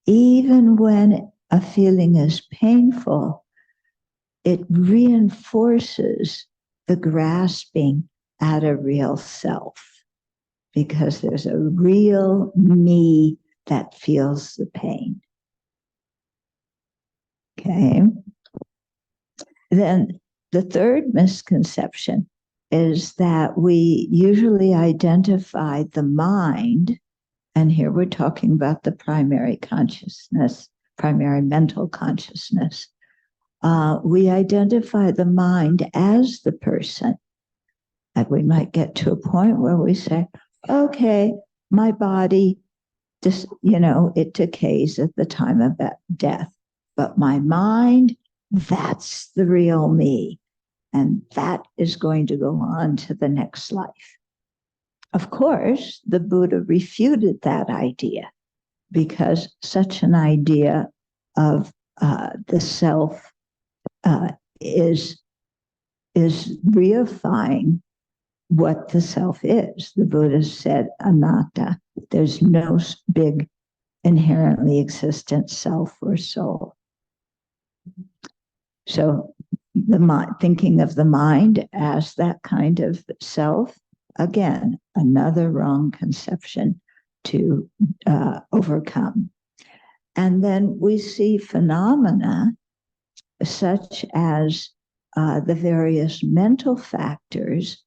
even when a feeling is painful, it reinforces the grasping at a real self, because there's a real me that feels the pain. Okay. Then the third misconception is that we usually identify the mind, and here we're talking about the primary consciousness, primary mental consciousness. We identify the mind as the person. And we might get to a point where we say, okay, my body, just, it decays at the time of death, but my mind, that's the real me. And that is going to go on to the next life. Of course, the Buddha refuted that idea, because such an idea of the self is reifying what the self is. The Buddha said, anatta, there's no big inherently existent self or soul. So thinking of the mind as that kind of self, again, another wrong conception to overcome. And then we see phenomena such as the various mental factors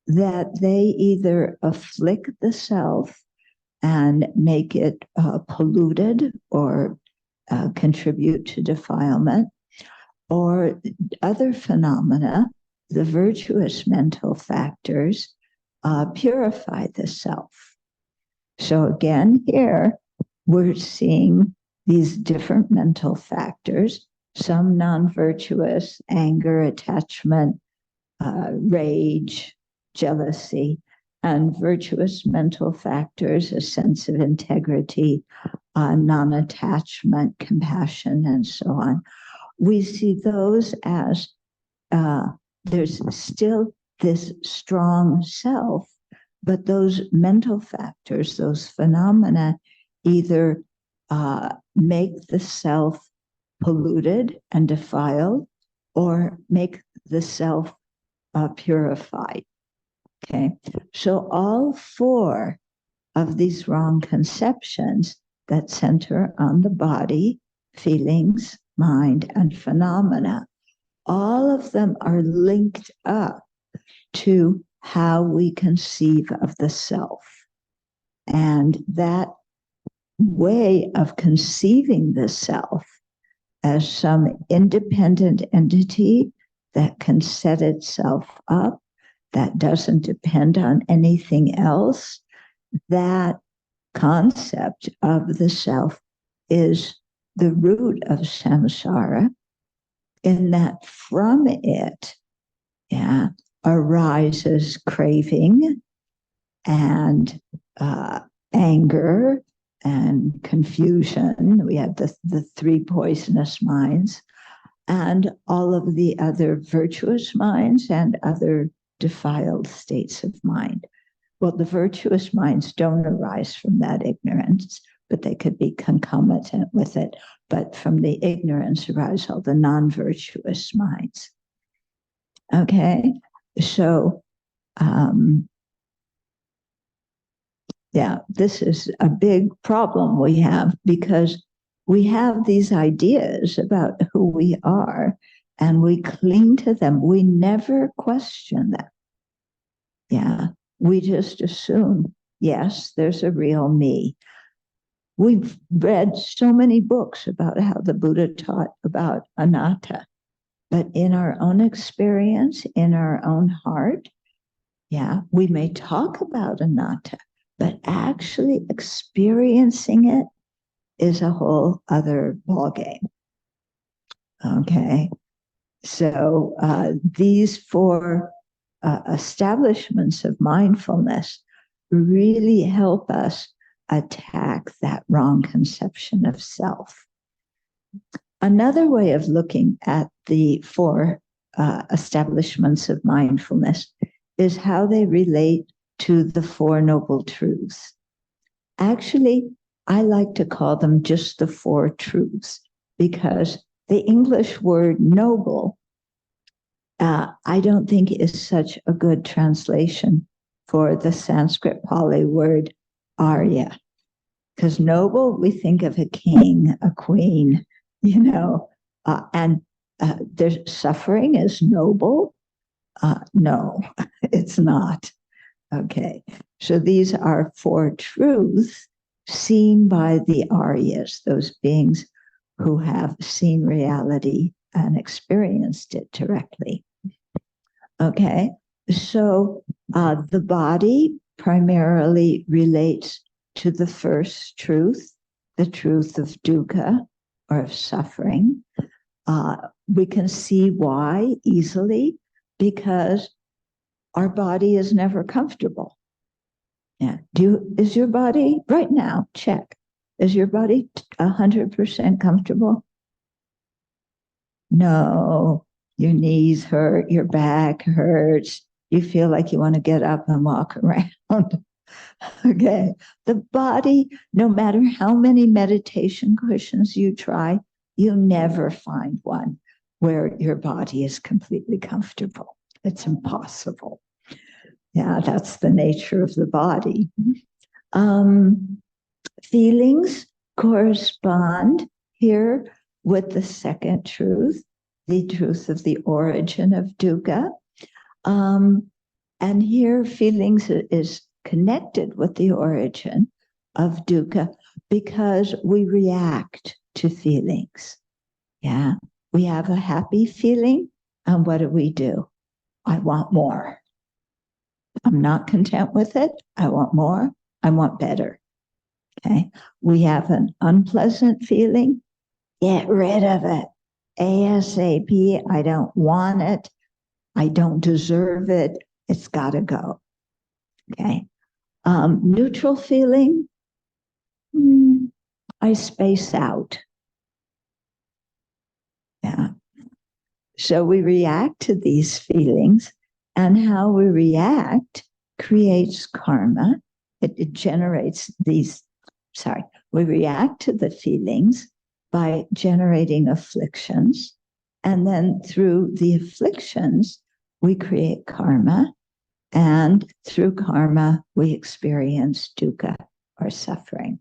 that they either afflict the self and make it polluted or contribute to defilement, or other phenomena, the virtuous mental factors, purify the self. So again, here we're seeing these different mental factors, some non-virtuous, anger, attachment, rage, jealousy, and virtuous mental factors, a sense of integrity, non-attachment, compassion, and so on. We see those as there's still this strong self, but those mental factors, those phenomena, either make the self polluted and defiled, or make the self purified. Okay, so all four of these wrong conceptions that center on the body, feelings, mind, and phenomena, all of them are linked up to how we conceive of the self. And that way of conceiving the self as some independent entity that can set itself up, that doesn't depend on anything else, that concept of the self is the root of samsara, in that from it arises craving and anger and confusion. We have the three poisonous minds, and all of the other virtuous minds and other defiled states of mind. Well, the virtuous minds don't arise from that ignorance, but they could be concomitant with it. But from the ignorance arise all the non-virtuous minds. Okay, so yeah, this is a big problem we have, because we have these ideas about who we are and we cling to them. We never question them. Yeah, we just assume, yes, there's a real me. We've read so many books about how the Buddha taught about anatta, but in our own experience, in our own heart, yeah, we may talk about anatta, but actually experiencing it is a whole other ballgame. Okay, so these four establishments of mindfulness really help us attack that wrong conception of self. Another way of looking at the four establishments of mindfulness is how they relate to the Four Noble Truths. Actually, I like to call them just the Four Truths, because the English word noble, I don't think is such a good translation for the Sanskrit Pāli word Arya. Because noble, we think of a king, a queen, you know, and there's suffering is noble. No, it's not. Okay, so these are four truths seen by the Aryas, those beings who have seen reality and experienced it directly. Okay, so the body primarily relates to the first truth, the truth of dukkha, or of suffering. We can see why easily, because our body is never comfortable. Yeah. Is your body right now? Check. Is your body 100% comfortable? No. Your knees hurt. Your back hurts. You feel like you want to get up and walk around. Okay. The body, no matter how many meditation cushions you try, you never find one where your body is completely comfortable. It's impossible. Yeah, that's the nature of the body. Feelings correspond here with the second truth, the truth of the origin of dukkha. And here feelings is connected with the origin of dukkha because we react to feelings. Yeah, we have a happy feeling, and what do? I want more. I'm not content with it. I want more. I want better. Okay. We have an unpleasant feeling. Get rid of it. ASAP. I don't want it. I don't deserve it. It's got to go. Okay. Neutral feeling. I space out. Yeah. So we react to these feelings, and how we react creates karma. It generates these, we react to the feelings by generating afflictions. And then through the afflictions, we create karma. And through karma, we experience dukkha, or suffering.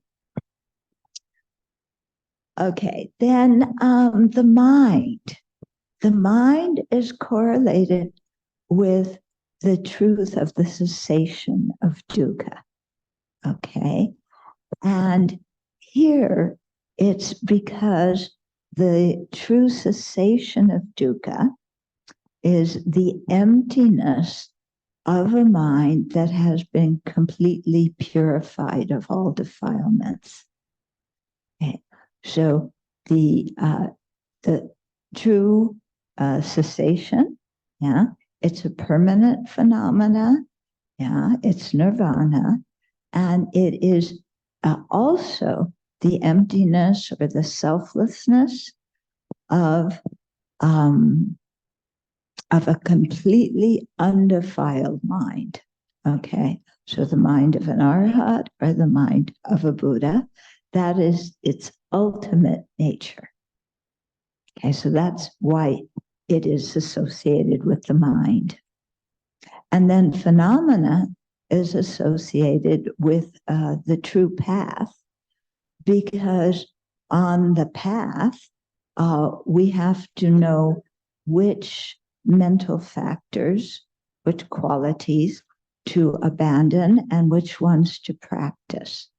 Okay, then the mind. The mind is correlated with the truth of the cessation of dukkha. Okay, and here it's because the true cessation of dukkha is the emptiness of a mind that has been completely purified of all defilements. Okay, so the true cessation, yeah, it's a permanent phenomena, yeah, it's nirvana, and it is also the emptiness or the selflessness of of a completely undefiled mind. Okay, so the mind of an arhat or the mind of a Buddha, that is its ultimate nature. Okay, so that's why it is associated with the mind. And then phenomena is associated with the true path, because on the path, we have to know which mental factors, which qualities to abandon and which ones to practice.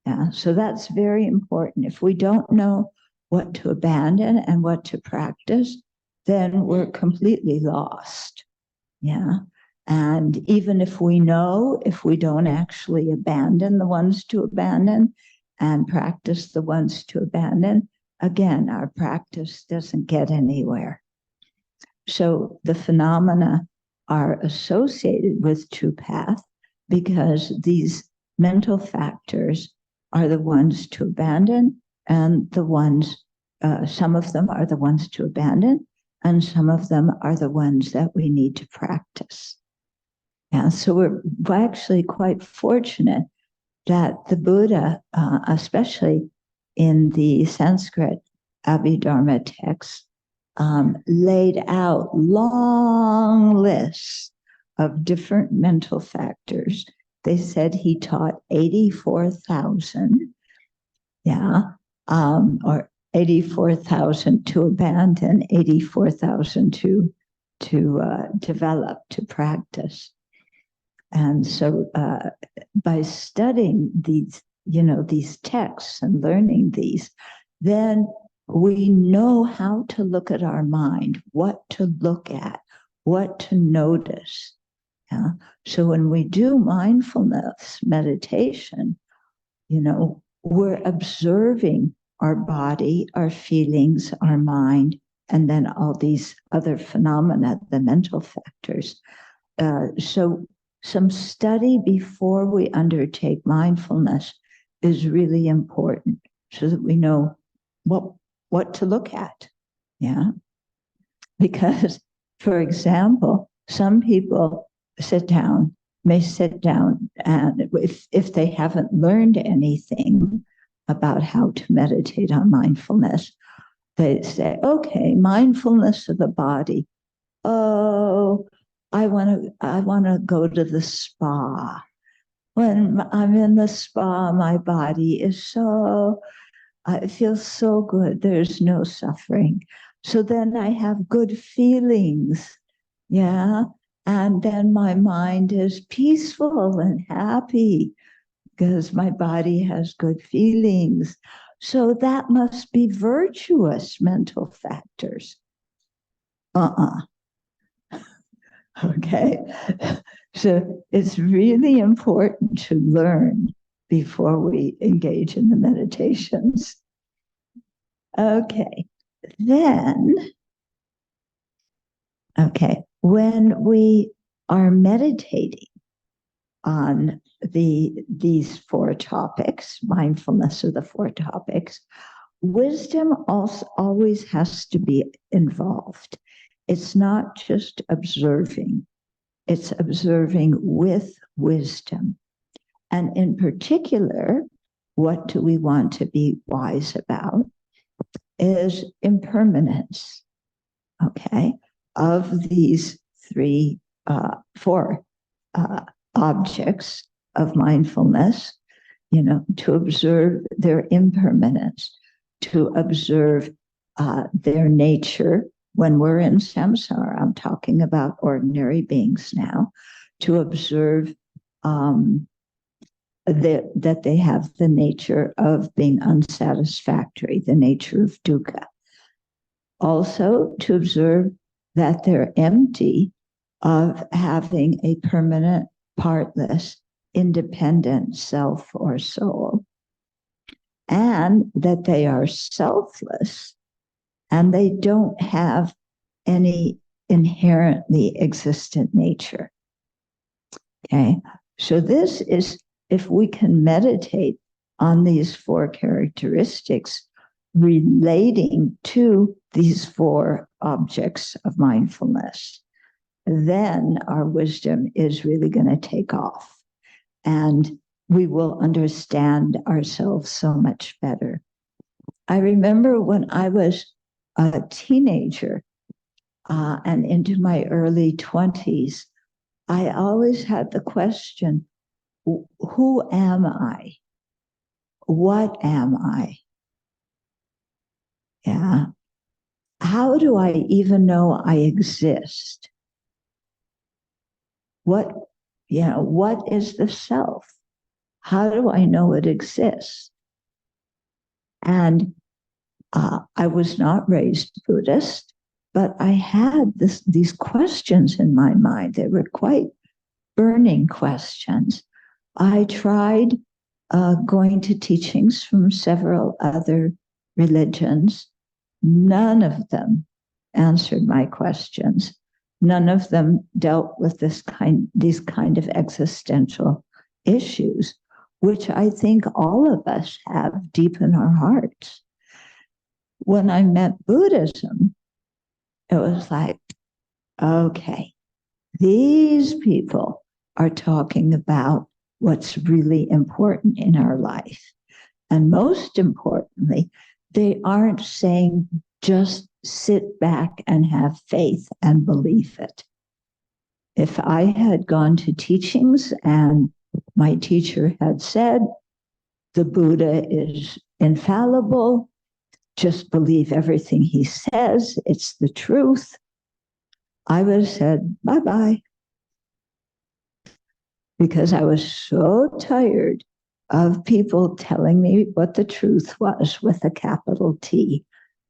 Yeah, so that's very important. If we don't know what to abandon and what to practice, then we're completely lost. Yeah. And even if we know, if we don't actually abandon the ones to abandon and practice the ones to abandon, again, our practice doesn't get anywhere. So the phenomena are associated with true path because these mental factors are the ones to abandon, and the ones, some of them are the ones to abandon, and some of them are the ones that we need to practice. Yeah, so we're actually quite fortunate that the Buddha, especially in the Sanskrit Abhidharma text, laid out long lists of different mental factors. They said he taught 84,000, or 84,000 to abandon, 84,000 to develop, to practice. And so by studying these, these texts and learning these, then we know how to look at our mind, what to look at, what to notice. Yeah? So when we do mindfulness meditation, we're observing our body, our feelings, our mind, and then all these other phenomena, the mental factors. So some study before we undertake mindfulness is really important so that we know what to look at. Yeah. Because, for example, some people may sit down, and if they haven't learned anything about how to meditate on mindfulness, they say, okay, mindfulness of the body. Oh, I want to go to the spa. When I'm in the spa, my body is it feels so good. There's no suffering. So then I have good feelings. Yeah. And then my mind is peaceful and happy because my body has good feelings. So that must be virtuous mental factors. Okay. So it's really important to learn before we engage in the meditations. Okay. Then, when we are meditating on these four topics, mindfulness of the four topics, wisdom also always has to be involved. It's not just observing, it's observing with wisdom. And in particular, what do we want to be wise about is impermanence, of these four objects of mindfulness, to observe their impermanence, to observe their nature. When we're in samsara, I'm talking about ordinary beings now, to observe that they have the nature of being unsatisfactory, the nature of dukkha. Also, to observe that they're empty of having a permanent, partless, independent self or soul, and that they are selfless and they don't have any inherently existent nature. So this is, if we can meditate on these four characteristics, relating to these four objects of mindfulness, then our wisdom is really going to take off, and we will understand ourselves so much better. I remember when I was a teenager and into my early 20s, I always had the question, who am I? What am I? Yeah. How do I even know I exist? What is the self? How do I know it exists? And I was not raised Buddhist, but I had these questions in my mind. They were quite burning questions. I tried going to teachings from several other religions. None of them answered my questions. None of them dealt with these kind of existential issues, which I think all of us have deep in our hearts. When I met Buddhism, it was like, okay, these people are talking about what's really important in our life. And most importantly, they aren't saying just sit back and have faith and believe it. If I had gone to teachings and my teacher had said, the Buddha is infallible, just believe everything he says, it's the truth, I would have said, bye-bye. Because I was so tired of people telling me what the truth was with a capital T,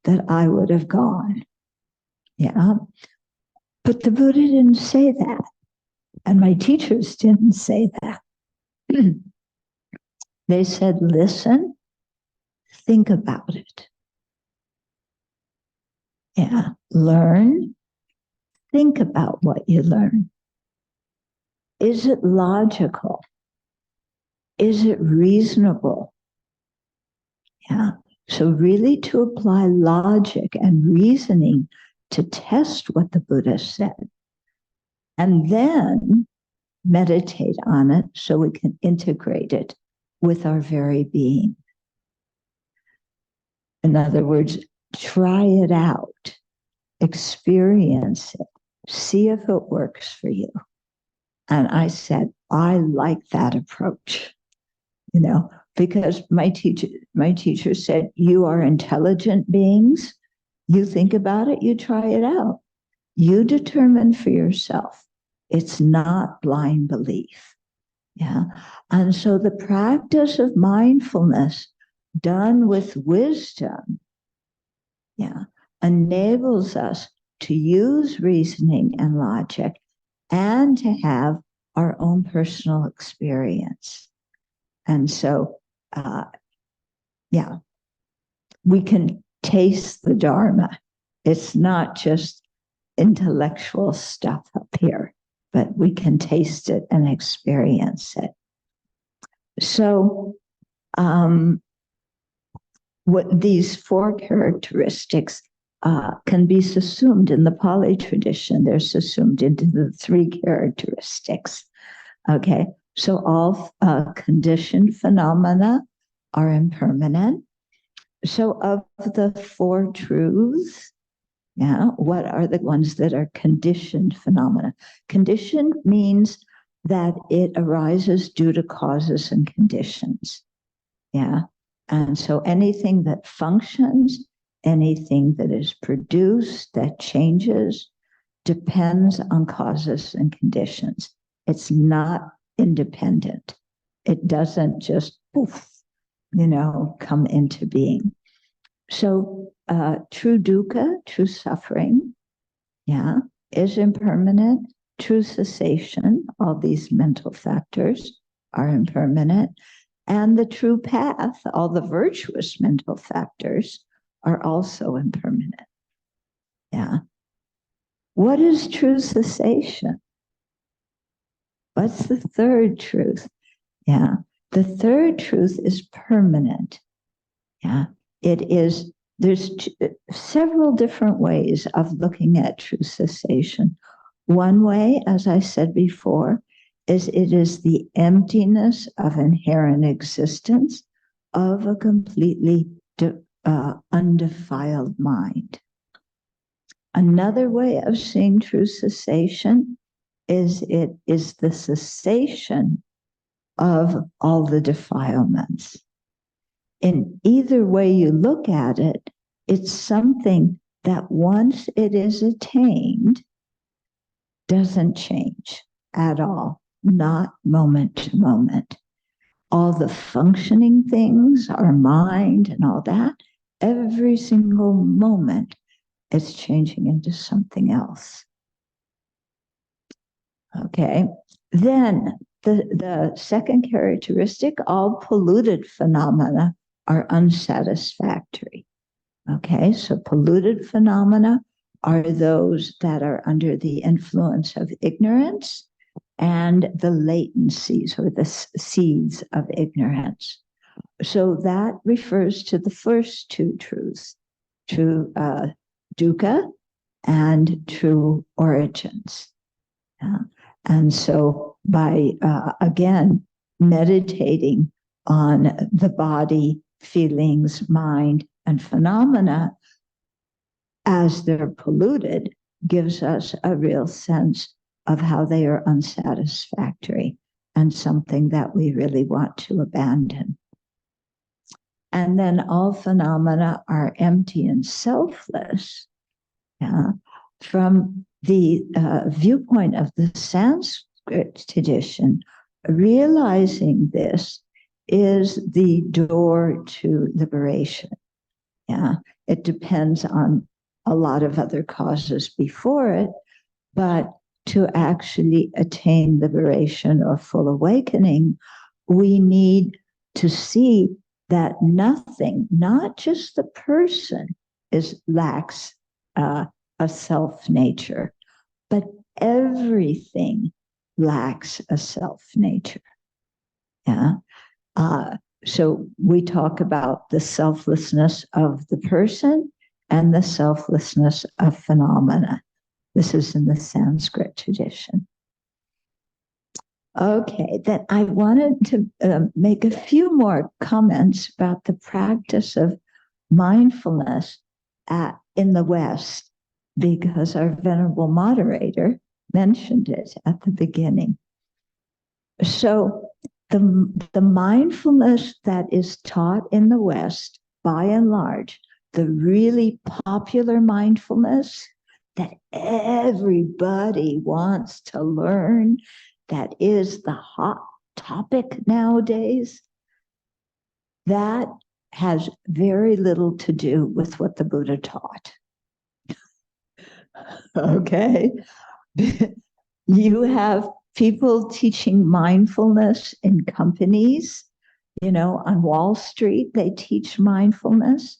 that I would have gone. Yeah. But the Buddha didn't say that. And my teachers didn't say that. They said, listen, think about it. Yeah. Learn, think about what you learn. Is it logical? Is it reasonable? Yeah. So really to apply logic and reasoning to test what the Buddha said, and then meditate on it so we can integrate it with our very being. In other words, try it out, experience it, see if it works for you. And I said, I like that approach, because my teacher said, you are intelligent beings. You think about it, you try it out. You determine for yourself. It's not blind belief. Yeah. And so the practice of mindfulness done with wisdom, enables us to use reasoning and logic and to have our own personal experience. And so, we can taste the Dharma. It's not just intellectual stuff up here, but we can taste it and experience it. So, what these four characteristics can be subsumed in the Pāli tradition. They're subsumed into the three characteristics. Okay, so all conditioned phenomena are impermanent. So of the four truths, what are the ones that are conditioned phenomena? Conditioned means that it arises due to causes and conditions. And so anything that functions, anything that is produced, that changes, depends on causes and conditions. It's not independent. It doesn't just poof, come into being. So true dukkha, true suffering, is impermanent. True cessation, all these mental factors are impermanent. And the true path, all the virtuous mental factors, are also impermanent. What is true cessation? What's the third truth? The third truth is permanent. there's several different ways of looking at true cessation. One way, as I said before, is it is the emptiness of inherent existence of a completely undefiled mind. Another way of seeing true cessation is it is the cessation of all the defilements. In either way you look at it, it's something that once it is attained, doesn't change at all, not moment to moment. All the functioning things, our mind and all that, every single moment it's changing into something else. Okay, then the second characteristic, all polluted phenomena are unsatisfactory. Okay, so polluted phenomena are those that are under the influence of ignorance and the latencies or the seeds of ignorance. So that refers to the first two truths, true dukkha and true origins. And so by, again, meditating on the body, feelings, mind, and phenomena as they're polluted gives us a real sense of how they are unsatisfactory and something that we really want to abandon. And then all phenomena are empty and selfless. From the viewpoint of the Sanskrit tradition, realizing this is the door to liberation. It depends on a lot of other causes before it, but to actually attain liberation or full awakening, we need to see that nothing, not just the person, lacks a self nature, but everything lacks a self nature. So we talk about the selflessness of the person and the selflessness of phenomena. This is in the Sanskrit tradition. Okay, then I wanted to make a few more comments about the practice of mindfulness in the West, because our Venerable Moderator mentioned it at the beginning. So the mindfulness that is taught in the West, by and large, the really popular mindfulness that everybody wants to learn, that is the hot topic nowadays, that has very little to do with what the Buddha taught. Okay? You have people teaching mindfulness in companies, on Wall Street, they teach mindfulness.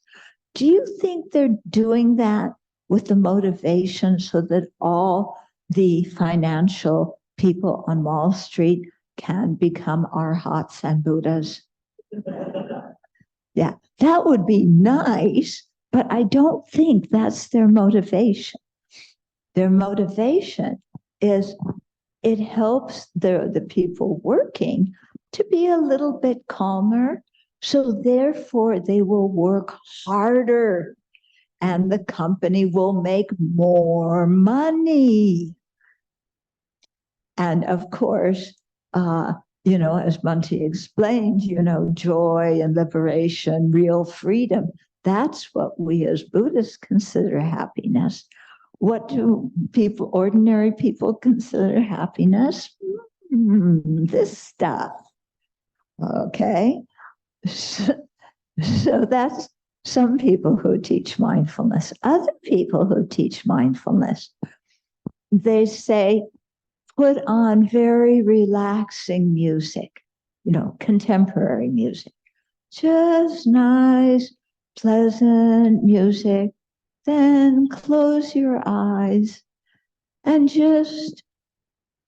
Do you think they're doing that with the motivation so that all the financial people on Wall Street can become arhats and Buddhas? Yeah, that would be nice, but I don't think that's their motivation. Their motivation is it helps the people working to be a little bit calmer, so therefore they will work harder and the company will make more money. And of course, as Bhante explained, joy and liberation, real freedom, that's what we as Buddhists consider happiness. What do ordinary people consider happiness? This stuff. Okay. So that's some people who teach mindfulness. Other people who teach mindfulness, they say, put on very relaxing music, contemporary music. Just nice, pleasant music. Then close your eyes and just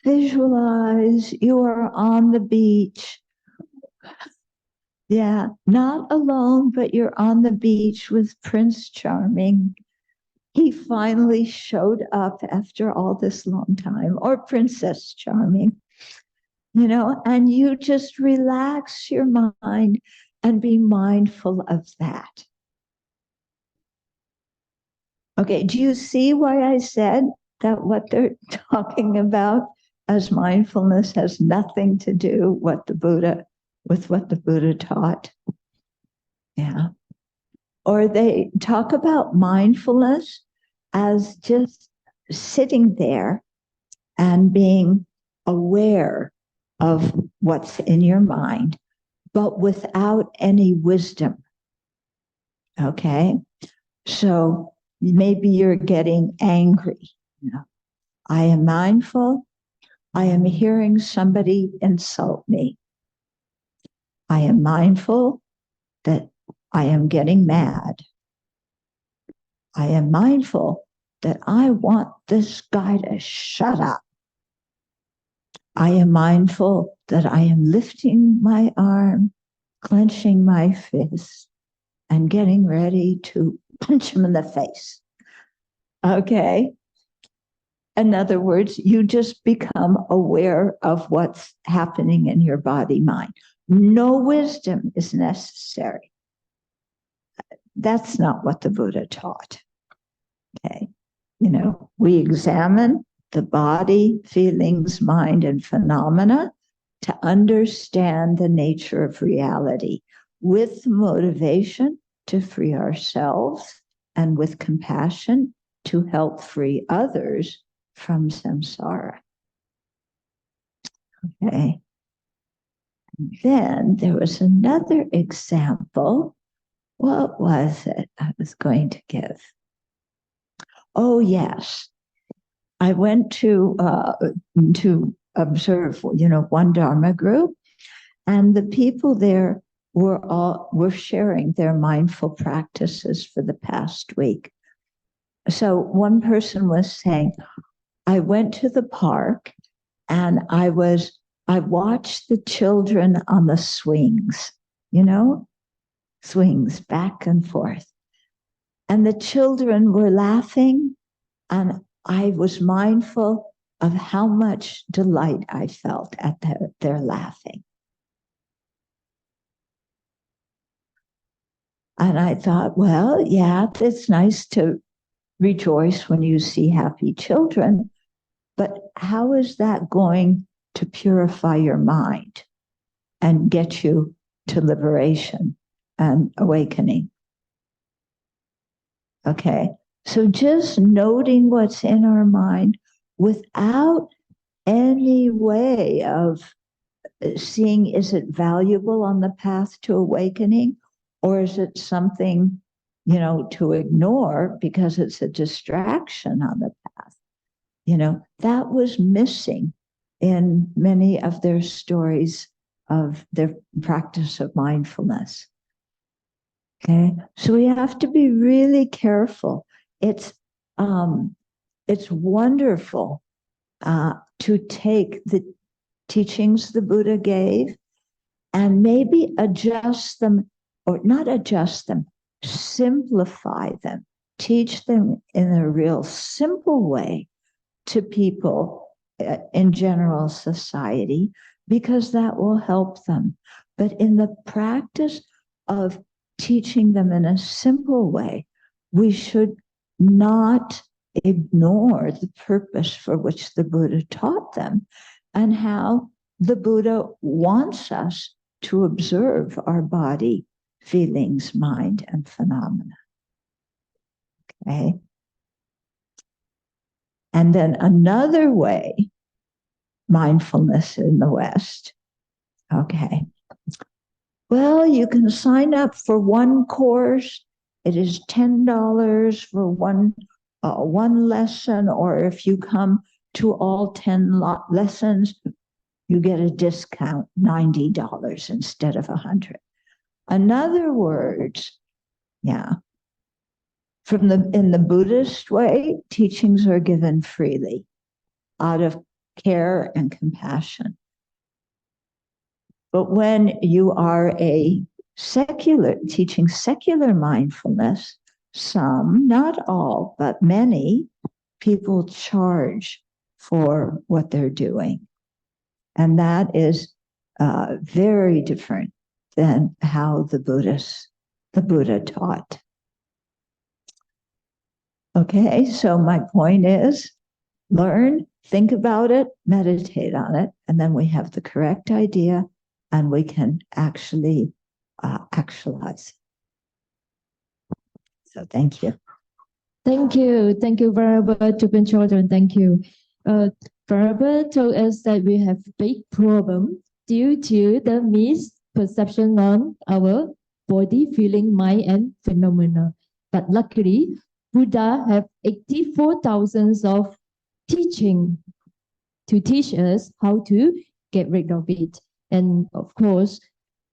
visualize you are on the beach. Yeah, not alone, but you're on the beach with Prince Charming. He finally showed up after all this long time, or Princess Charming, and you just relax your mind and be mindful of that. Okay, do you see why I said that what they're talking about as mindfulness has nothing to do with what the Buddha taught? Yeah. Or they talk about mindfulness as just sitting there and being aware of what's in your mind, but without any wisdom. Okay? So maybe you're getting angry. I am mindful. I am hearing somebody insult me. I am mindful that I am getting mad. I am mindful that I want this guy to shut up. I am mindful that I am lifting my arm, clenching my fist, and getting ready to punch him in the face. Okay? In other words, you just become aware of what's happening in your body-mind. No wisdom is necessary. That's not what the Buddha taught. Okay? We examine the body, feelings, mind, and phenomena to understand the nature of reality with motivation to free ourselves and with compassion to help free others from samsara. Okay. And then there was another example. What was it I was going to give? Oh, yes. I went to observe, one Dharma group, and the people there were sharing their mindful practices for the past week. So one person was saying, I went to the park and I watched the children on the swings, swings back and forth. And the children were laughing, and I was mindful of how much delight I felt at their laughing. And I thought, well, yeah, it's nice to rejoice when you see happy children, but how is that going to purify your mind and get you to liberation and awakening? Okay, so just noting what's in our mind without any way of seeing, is it valuable on the path to awakening, or is it something, to ignore because it's a distraction on the path? That was missing in many of their stories of their practice of mindfulness. Okay, so we have to be really careful. It's wonderful to take the teachings the Buddha gave and maybe adjust them, or not adjust them, simplify them, teach them in a real simple way to people in general society, because that will help them. But in the practice of teaching them in a simple way, we should not ignore the purpose for which the Buddha taught them and how the Buddha wants us to observe our body, feelings, mind, and phenomena. Okay. And then another way, mindfulness in the West. Okay. Well, you can sign up for one course. It is $10 for one lesson, or if you come to all 10 lessons, you get a discount, $90 instead of $100. In other words, yeah, in the Buddhist way, teachings are given freely out of care and compassion. But when you are a teaching secular mindfulness, some, not all, but many people charge for what they're doing. And that is very different than how the Buddha taught. Okay, so my point is learn, think about it, meditate on it, and then we have the correct idea and we can actually actualize. So thank you. Thank you. Thank you, Venerable Thubten Chodron. Thank you. Venerable told us that we have big problem due to the misperception on our body, feeling, mind, and phenomena. But luckily, Buddha have 84,000 of teaching to teach us how to get rid of it. And of course,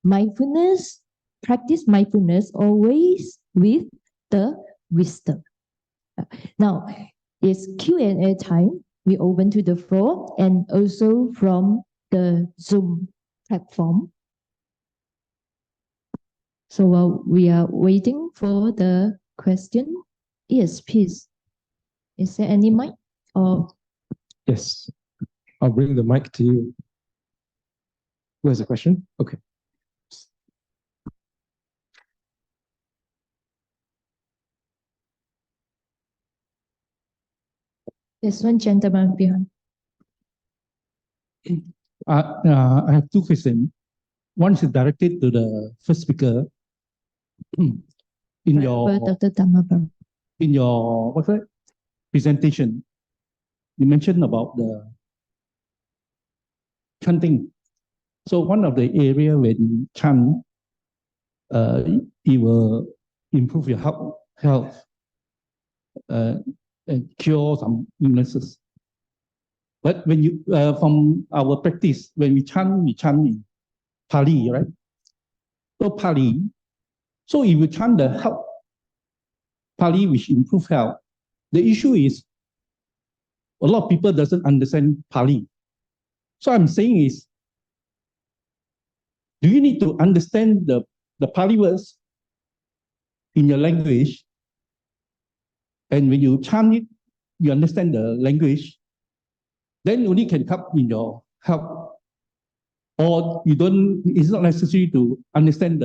mindfulness, practice mindfulness always with the wisdom. Now, it's Q&A time. We open to the floor and also from the Zoom platform. So while we are waiting for the question, yes, please. Is there any mic? Or Yes, I'll bring the mic to you. Who has a question? Okay. there's one gentleman behind. I have two questions. One is directed to the first speaker. In your Dr. Dhammapala. in your what's that presentation, you mentioned about the chanting. So one of the area when you chant, it will improve your health, and cure some illnesses. But when you from our practice, when we chant in Pāli, right? So Pāli. So if you chant the health Pāli, which improve health, the issue is a lot of people doesn't understand Pāli. So I'm saying is, do you need to understand the Pāli words in your language? And when you chant it, you understand the language, then only can help in your health. Or you don't, it's not necessary to understand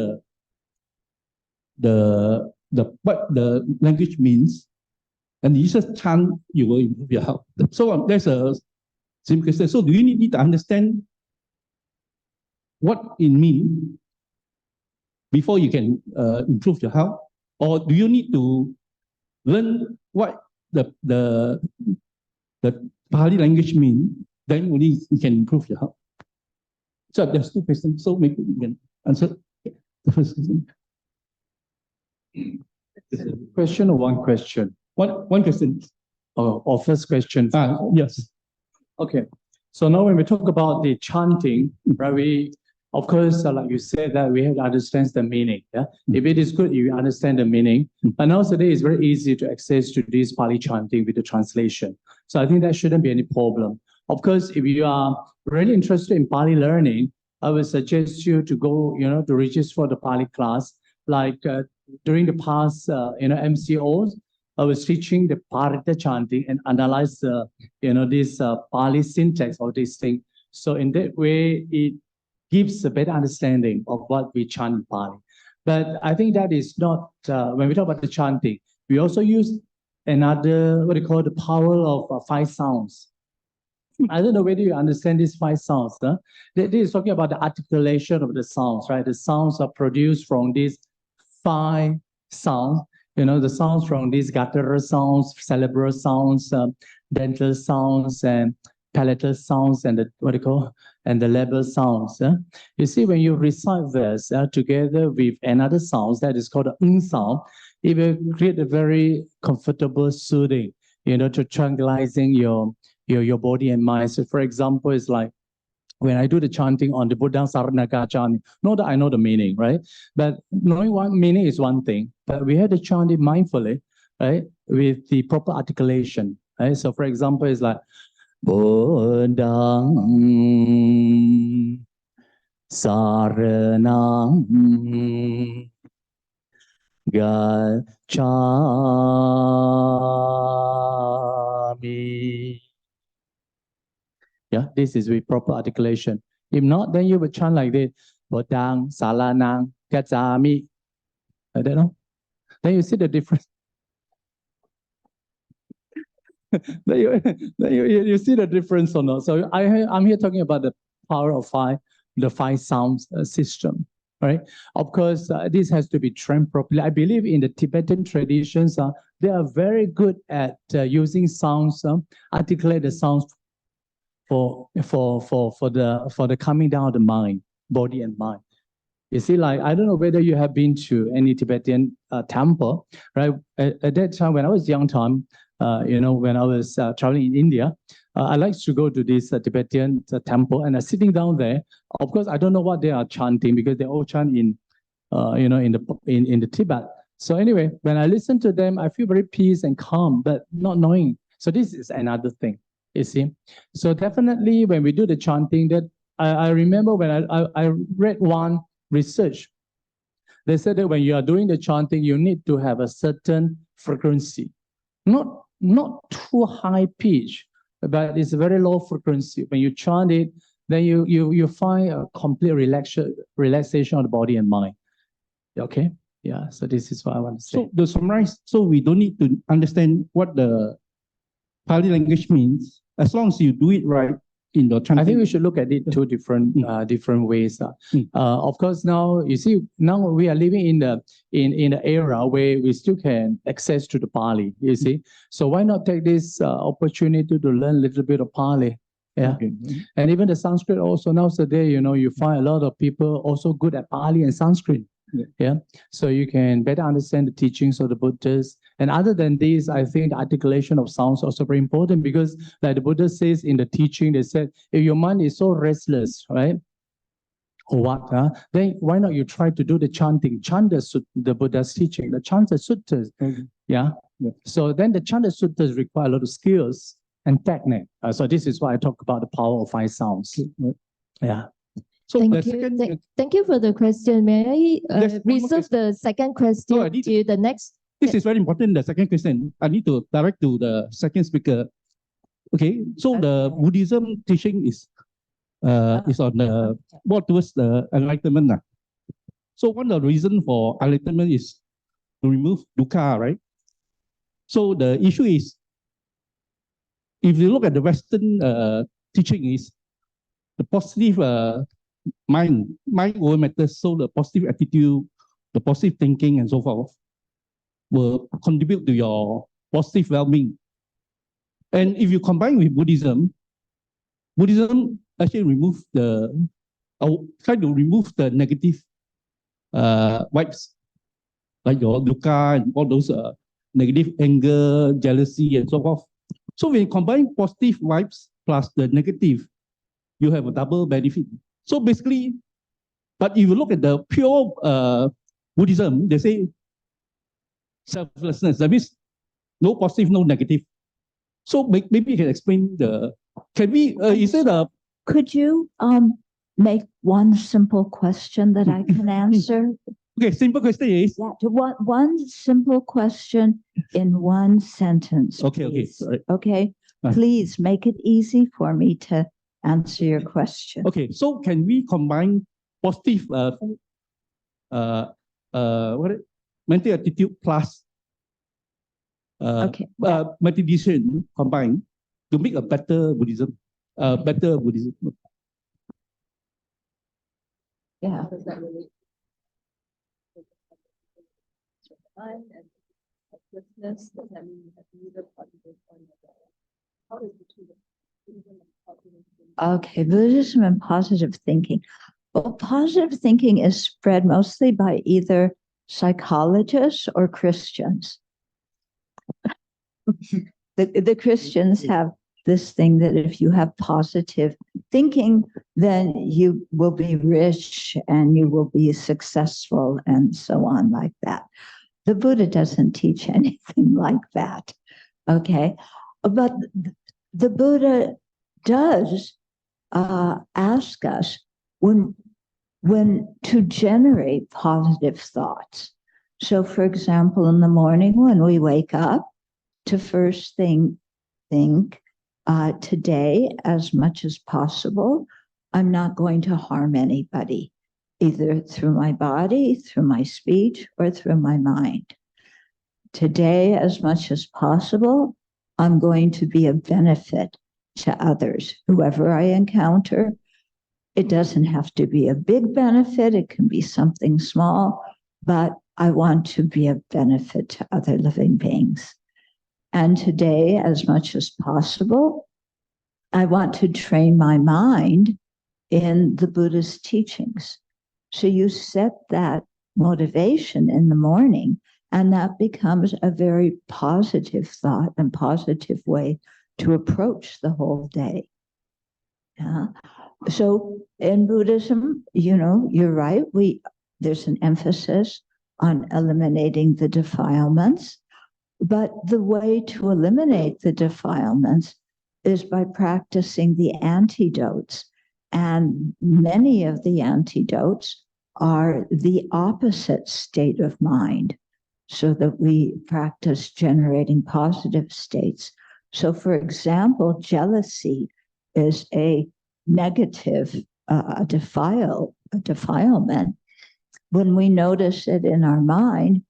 what the language means, and you just chant, you will improve your health. So there's a simple question. So do you need to understand what it means before you can improve your health, or do you need to learn what the Pāli language means, then only you can improve your health? So there's two questions. So maybe you can answer the first question. Question or one question? One question. Or first question. Yes. Okay. So now when we talk about the chanting, right, we, of course, like you said, that we have to understand the meaning. Yeah. If it is good, you understand the meaning. But nowadays, it's very easy to access to this Pāli chanting with the translation. So I think that shouldn't be any problem. Of course, if you are really interested in Pāli learning, I would suggest you to go, to register for the Pāli class. Like during the past, MCOs, I was teaching the Parita chanting and analyze, this Pāli syntax of this thing. So in that way, it gives a better understanding of what we chant in Pāli. But I think that is not, when we talk about the chanting, we also use another, what you call the power of 5 sounds. I don't know whether you understand these 5 sounds. Huh? This is talking about the articulation of the sounds, right? The sounds are produced from these 5 sounds. The sounds from these guttural sounds, cerebral sounds, dental sounds, and palatal sounds, and the labial sounds. You see, when you recite this together with another sound that is called the sound, it will create a very comfortable, soothing, to tranquilizing your body and mind. So, for example, it's like when I do the chanting on the Buddha Saranaka chanting, not that I know the meaning, right? But knowing one meaning is one thing, but we have to chant it mindfully, right? With the proper articulation, right? So, for example, it's like Buddha Saranam Gacchami. Yeah, this is with proper articulation. If not, then you would chant like this. Bodang, Salanang, Gacchami. I don't know. Then you see the difference. then you see the difference or not. So I'm here talking about the power of the five sounds system, right? Of course, this has to be trained properly. I believe in the Tibetan traditions, they are very good at using sounds, articulate the sounds for the coming down of the mind, body and mind. You see, like, I don't know whether you have been to any Tibetan temple, right? At that time, when I was young time, when I was traveling in India, I like to go to this Tibetan temple, and sitting down there. Of course, I don't know what they are chanting because they all chant in the Tibet. So anyway, when I listen to them, I feel very peace and calm, but not knowing. So this is another thing, you see. So definitely, when we do the chanting, that I remember when I read one research. They said that when you are doing the chanting, you need to have a certain frequency, not too high pitch, but it's a very low frequency. When you chant it, then you find a complete relaxation of the body and mind. Okay, yeah. So this is what I want to say. So to summarize, so we don't need to understand what the Pali language means as long as you do it right. I think we should look at it two different ways. Of course, now you see, now we are living in the era where we still can access to the Pali. You see, so why not take this opportunity to learn a little bit of Pali? Yeah, okay. And even the Sanskrit also nowadays, you find a lot of people also good at Pali and Sanskrit. Yeah, so you can better understand the teachings of the Buddhists. And other than this, I think the articulation of sounds is also very important because, like the Buddha says in the teaching, they said, if your mind is so restless, right? Or what? Then why not you try to do the chanting? Chant the Buddha's teaching, the chant the suttas. Yeah. So then the chant the suttas require a lot of skills and technique. So this is why I talk about the power of five sounds. Yeah. So thank you for the question. May I reserve the second question to the next? This is very important. The second question, I need to direct to the second speaker. Okay, so the Buddhism teaching is on the more towards the enlightenment. So one of the reasons for enlightenment is to remove dukkha, right? So the issue is, if you look at the Western teaching, is the positive mind over matters. So the positive attitude, the positive thinking, and so forth will contribute to your positive well-being. And if you combine with Buddhism actually try to remove the negative vibes, like your dukkha and all those negative anger, jealousy, and so forth. So when you combine positive vibes plus the negative, you have a double benefit. So basically, but if you look at the pure Buddhism, they say selflessness. That means no positive, no negative. So maybe you can explain Could you make one simple question that I can answer? Okay, simple question is? Yeah, one simple question in one sentence. Okay, sorry. Okay, please make it easy for me to answer your question. Okay, so can we combine positive mental attitude plus meditation combined to make a better Buddhism? Yeah. Okay, Buddhism and positive thinking. Well, positive thinking is spread mostly by either psychologists or Christians. The Christians have this thing that if you have positive thinking, then you will be rich and you will be successful and so on like that. The Buddha doesn't teach anything like that, okay? But the Buddha does ask us, when to generate positive thoughts. So, for example, in the morning when we wake up, to first thing think, today, as much as possible, I'm not going to harm anybody, either through my body, through my speech, or through my mind. Today, as much as possible, I'm going to be a benefit to others, whoever I encounter. It doesn't have to be a big benefit, it can be something small, but I want to be a benefit to other living beings. And today, as much as possible, I want to train my mind in the Buddhist teachings. So you set that motivation in the morning, and that becomes a very positive thought and positive way to approach the whole day. Yeah. So in Buddhism, you're right, there's an emphasis on eliminating the defilements, but the way to eliminate the defilements is by practicing the antidotes. And many of the antidotes are the opposite state of mind, so that we practice generating positive states. So, for example, jealousy is a negative defilement. When we notice it in our mind,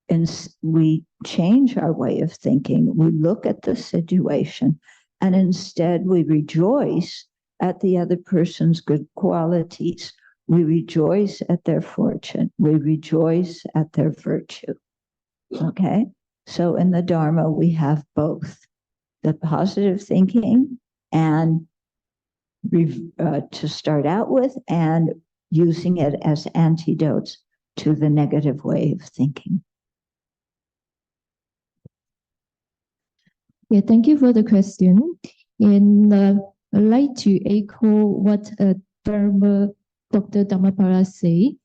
and we change our way of thinking, we look at the situation, and instead we rejoice at the other person's good qualities. We rejoice at their fortune. We rejoice at their virtue. Okay? So in the Dharma, we have both the positive thinking and to start out with, and using it as antidotes to the negative way of thinking. Yeah, thank you for the question. And I'd like to echo what Venerable Dr. Dhammapala say.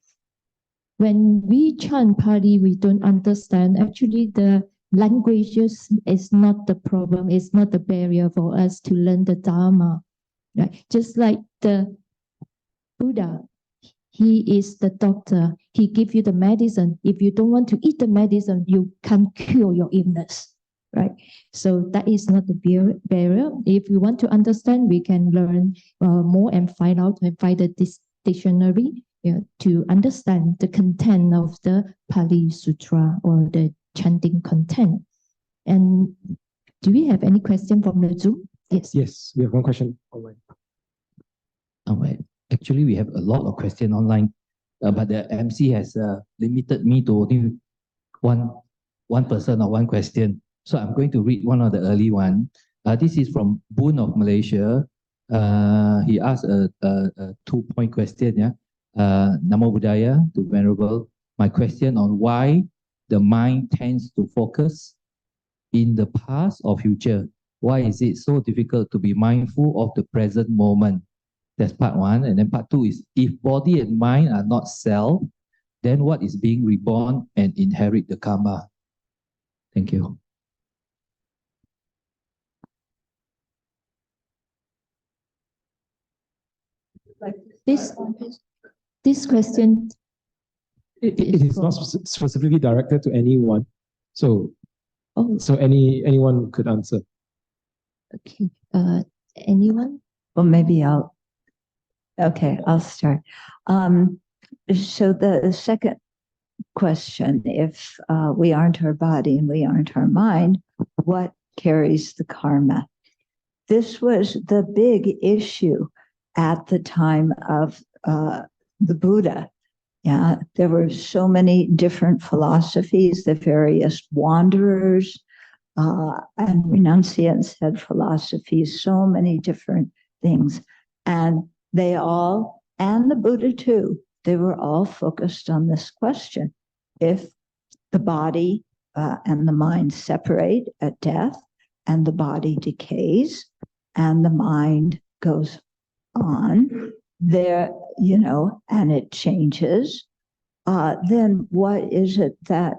When we chant Pāli, we don't understand. Actually, the languages is not the problem. It's not the barrier for us to learn the Dharma. Right? Just like the Buddha, he is the doctor. He gives you the medicine. If you don't want to eat the medicine, you can't cure your illness. Right? So that is not the barrier. If we want to understand, we can learn more and find the dictionary to understand the content of the Pāli Sutra or the chanting content. And do we have any question from the Zoom? Yes. Yes, we have one question online. All right. Actually, we have a lot of questions online, but the MC has limited me to only one person or one question. So I'm going to read one of the early one. This is from Boon of Malaysia. He asked a 2-point question. Yeah, Namo Buddhaya to Venerable. My question on why the mind tends to focus in the past or future. Why is it so difficult to be mindful of the present moment? That's part one. And then part two is, if body and mind are not self, then what is being reborn and inherit the karma? Thank you. This question it is not specifically directed to anyone, so anyone could answer. Okay. Anyone? Well, maybe I'll start. So the second question, if we aren't our body and we aren't our mind, what carries the karma? This was the big issue at the time of the Buddha. Yeah, there were so many different philosophies, the various wanderers and renunciants had philosophies, so many different things. And they all, and the Buddha too, they were all focused on this question. If the body and the mind separate at death, and the body decays, and the mind goes on there, and it changes, then what is it that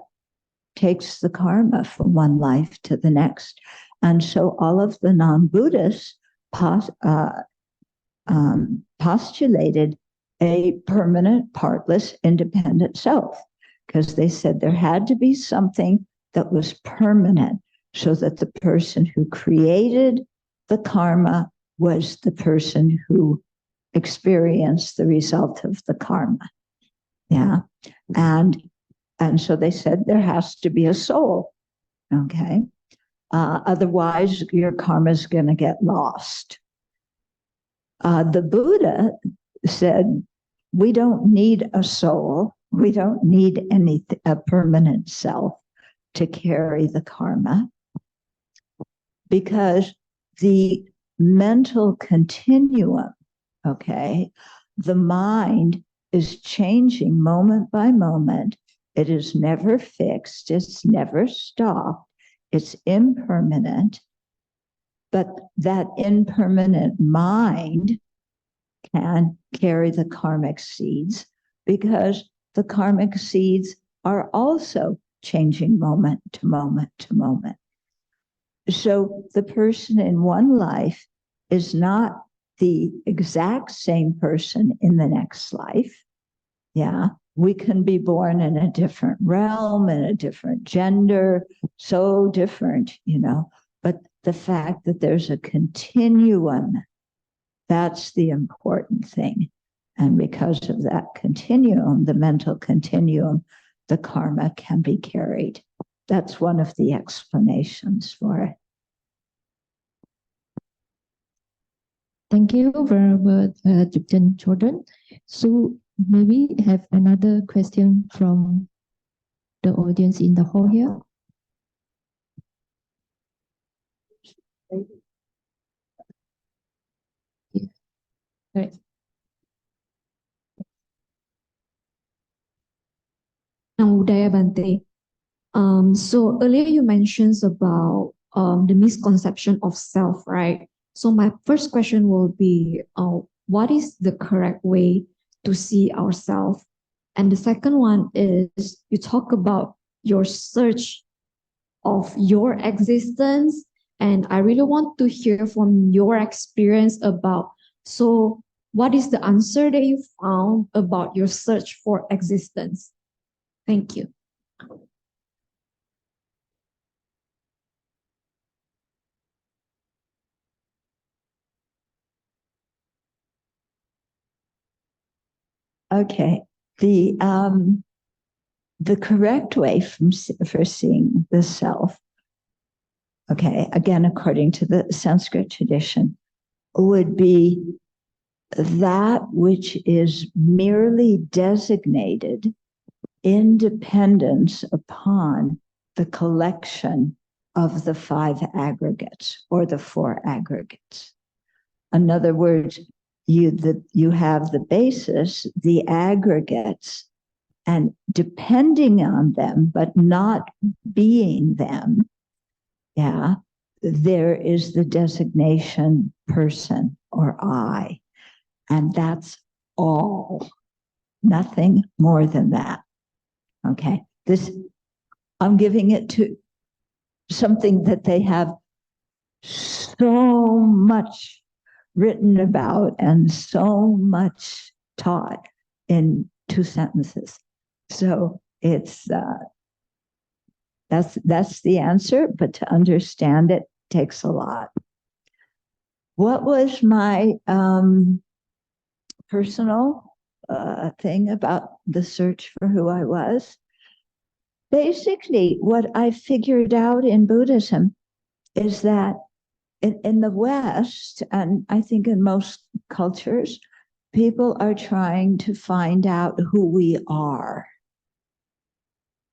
takes the karma from one life to the next? And so all of the non-Buddhists postulated a permanent, partless, independent self, because they said there had to be something that was permanent so that the person who created the karma was the person who experienced the result of the karma. Yeah. And so they said there has to be a soul. Okay. Otherwise, your karma is going to get lost. The Buddha said, we don't need a soul. We don't need a permanent self to carry the karma, because the mental continuum, okay, the mind is changing moment by moment. It is never fixed. It's never stopped. It's impermanent. But that impermanent mind can carry the karmic seeds, because the karmic seeds are also changing moment to moment to moment. So the person in one life is not the exact same person in the next life. Yeah, we can be born in a different realm, in a different gender, so different, but the fact that there's a continuum, that's the important thing. And because of that continuum, the mental continuum, the karma can be carried. That's one of the explanations for it. Thank you, Venerable Thubten Chodron. So maybe have another question from the audience in the hall here. Yeah. Right. Jaya Bante. So earlier you mentioned about the misconception of self, right? So my first question will be, what is the correct way to see ourselves? And the second one is, you talk about your search of your existence, and I really want to hear from your experience about, so what is the answer that you found about your search for existence? Thank you. Okay, the correct way for seeing the self, okay, again, according to the Sanskrit tradition, would be that which is merely designated in dependence upon the collection of the 5 aggregates or the 4 aggregates. In other words, you have the basis, the aggregates, and depending on them, but not being them, yeah, there is the designation person or I, and that's all, nothing more than that. Okay, I'm giving it to something that they have so much written about and so much taught in 2 sentences. So it's that's the answer, but to understand it takes a lot. What was my personal thing about the search for who I was? Basically, what I figured out in Buddhism is that in the West, and I think in most cultures, people are trying to find out who we are.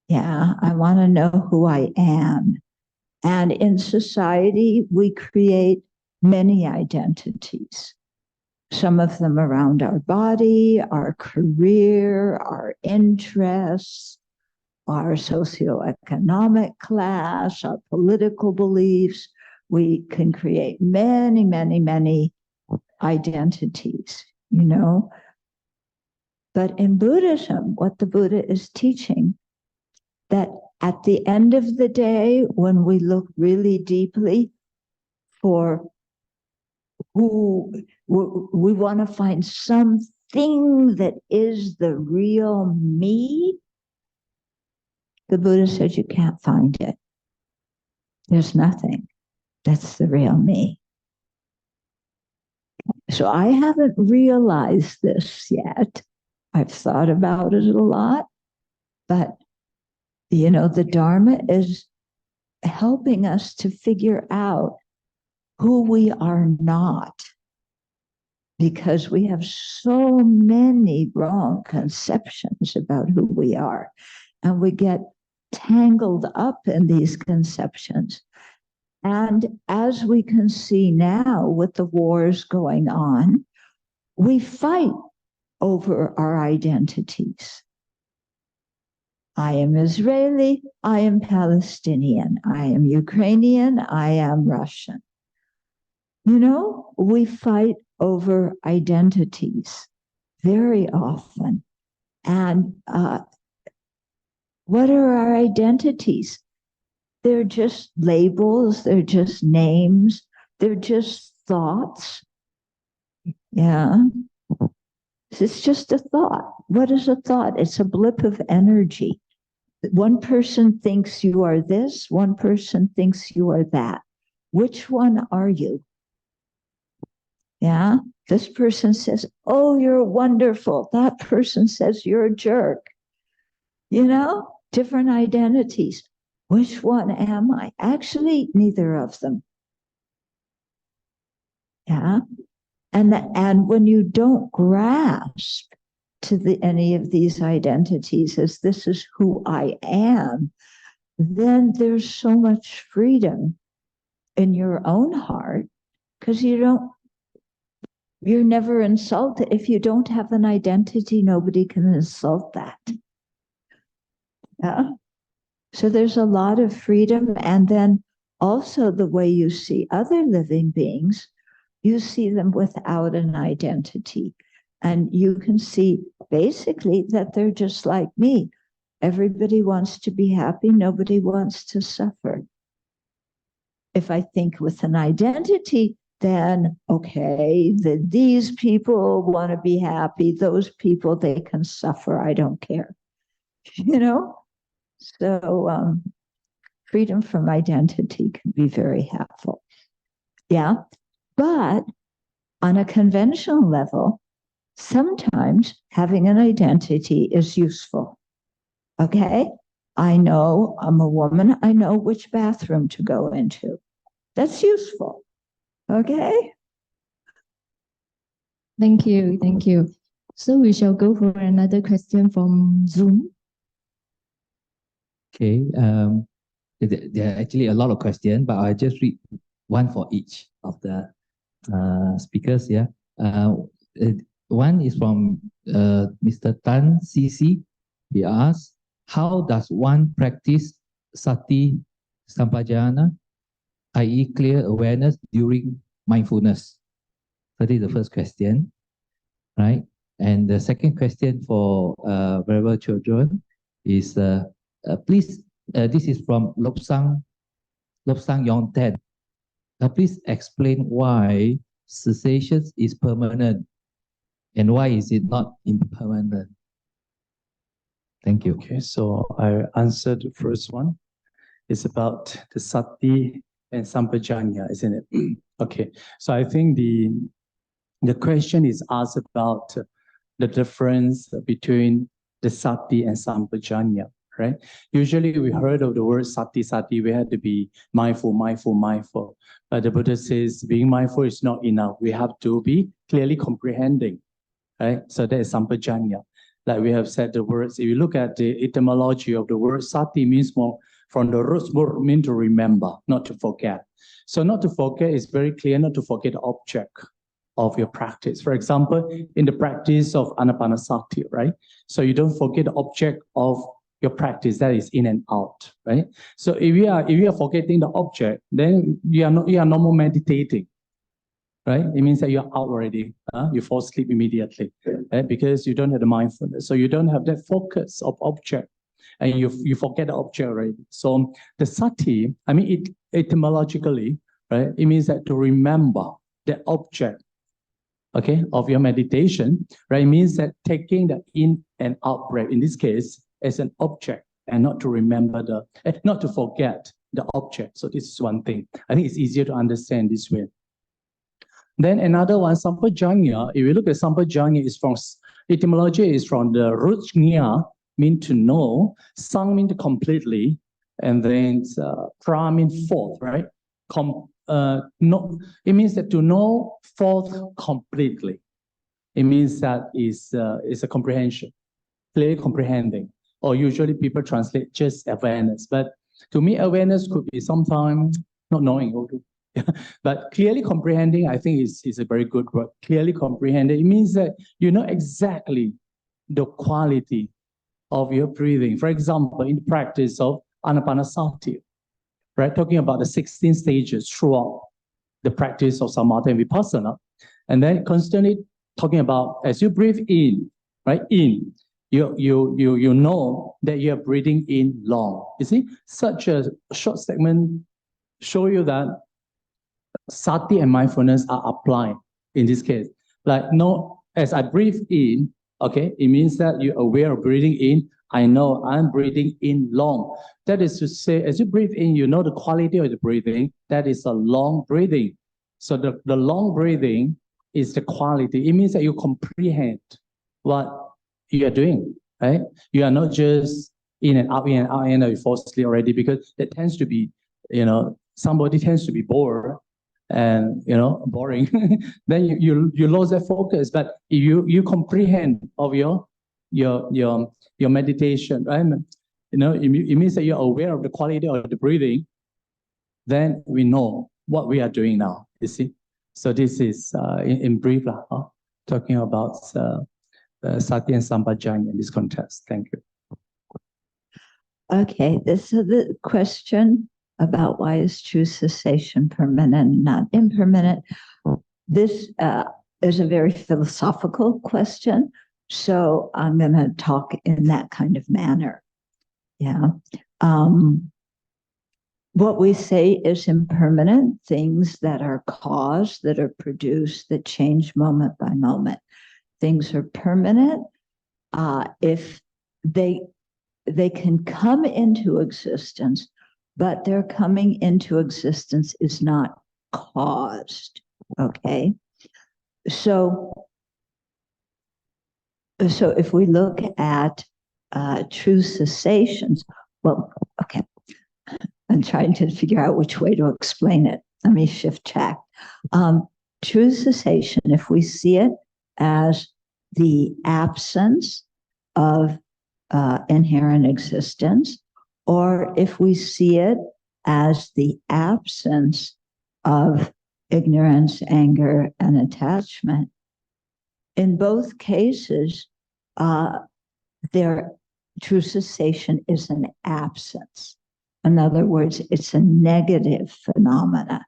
Yeah, I want to know who I am. And in society, we create many identities. Some of them around our body, our career, our interests, our socioeconomic class, our political beliefs. We can create many, many, many identities, But in Buddhism, what the Buddha is teaching, that at the end of the day, when we look really deeply for who we want to find some thing that is the real me, the Buddha said you can't find it. There's nothing that's the real me. So I haven't realized this yet. I've thought about it a lot, but the Dharma is helping us to figure out who we are not, because we have so many wrong conceptions about who we are, and we get tangled up in these conceptions. And as we can see now with the wars going on, we fight over our identities. I am Israeli, I am Palestinian, I am Ukrainian, I am Russian. We fight over identities very often. And what are our identities? They're just labels, they're just names, they're just thoughts. Yeah. It's just a thought. What is a thought? It's a blip of energy. One person thinks you are this, one person thinks you are that. Which one are you? Yeah. This person says, oh, you're wonderful. That person says you're a jerk. Different identities. Which one am I? Actually, neither of them. Yeah. And when you don't grasp to any of these identities as this is who I am, then there's so much freedom in your own heart, because you're never insulted. If you don't have an identity, nobody can insult that. Yeah. So there's a lot of freedom. And then also the way you see other living beings, you see them without an identity. And you can see basically that they're just like me. Everybody wants to be happy. Nobody wants to suffer. If I think with an identity, then, okay, these people want to be happy. Those people, they can suffer. I don't care. So freedom from identity can be very helpful. Yeah. But on a conventional level, sometimes having an identity is useful. Okay? I know I'm a woman. I know which bathroom to go into. That's useful. Okay? Thank you. Thank you. So we shall go for another question from Zoom. Okay. There are actually a lot of questions, but I'll just read one for each of the speakers. Yeah. One is from Mr. Tan CC. He asks, how does one practice Sati Sampajana, i.e. clear awareness during mindfulness? That is the first question, right? And the second question for Venerable Chodron is, please, this is from Lobsang Yongten. Please explain why cessation is permanent and why is it not impermanent? Thank you. Okay, so I answered the first one. It's about the Sati and Sampajanya, isn't it? Okay, so I think the question is asked about the difference between the Sati and Sampajanya, right? Usually we heard of the word Sati, we had to be mindful. But the Buddha says being mindful is not enough. We have to be clearly comprehending, right? So that is Sampajanya. Like we have said the words, if you look at the etymology of the word, Sati means more from the roots, mean to remember, not to forget. So not to forget is very clear, not to forget the object of your practice. For example, in the practice of Anapanasati, right? So you don't forget the object of your practice, that is in and out, right? So if you are forgetting the object, then you are no more meditating, right? It means that you're out already. You fall asleep immediately, right? Because you don't have the mindfulness. So you don't have that focus of object, and you forget the object already. So the Sati, I mean, etymologically, right? It means that to remember the object okay, of your meditation, right? It means that taking the in and out breath, in this case, as an object and not to remember not to forget the object. So this is one thing. I think it's easier to understand this way. Then another one, Sampajanya, if you look at Sampajanya, is from, etymology is from the root nya, mean to know, sang mean to completely, and then pra mean forth, right? No, it means that to know forth completely. It means that is a comprehension, clearly comprehending. Or usually people translate just awareness. But to me, awareness could be sometimes not knowing. But clearly comprehending, I think is a very good word. Clearly comprehending, it means that you know exactly the quality of your breathing. For example, in the practice of Anapanasati, right? Talking about the 16 stages throughout the practice of Samatha and Vipassana. And then constantly talking about, as you breathe in, right? In, you know that you're breathing in long. You see, such a short segment show you that Sati and mindfulness are applied in this case. Like, no, as I breathe in, okay, it means that you're aware of breathing in. I know I'm breathing in long. That is to say, as you breathe in, you know the quality of the breathing. That is a long breathing. So the long breathing is the quality. It means that you comprehend what you are doing, right? You are not just in and out, and you fall asleep already, because it tends to be, somebody tends to be bored and, boring. Then you lose that focus. But if you comprehend of your meditation, right? It means that you're aware of the quality of the breathing. Then we know what we are doing now, you see. So this is, in brief, talking about Sati and Sampajanya in this context. Thank you. Okay, this is the question about why is true cessation permanent and not impermanent. This is a very philosophical question, so I'm going to talk in that kind of manner. Yeah. What we say is impermanent, things that are caused, that are produced, that change moment by moment. Things are permanent if they can come into existence, but their coming into existence is not caused. Okay, so if we look at true cessations, well, okay, I'm trying to figure out which way to explain it. Let me shift track. True cessation, if we see it as the absence of inherent existence, or if we see it as the absence of ignorance, anger, and attachment, in both cases, their true cessation is an absence. In other words, it's a negative phenomena,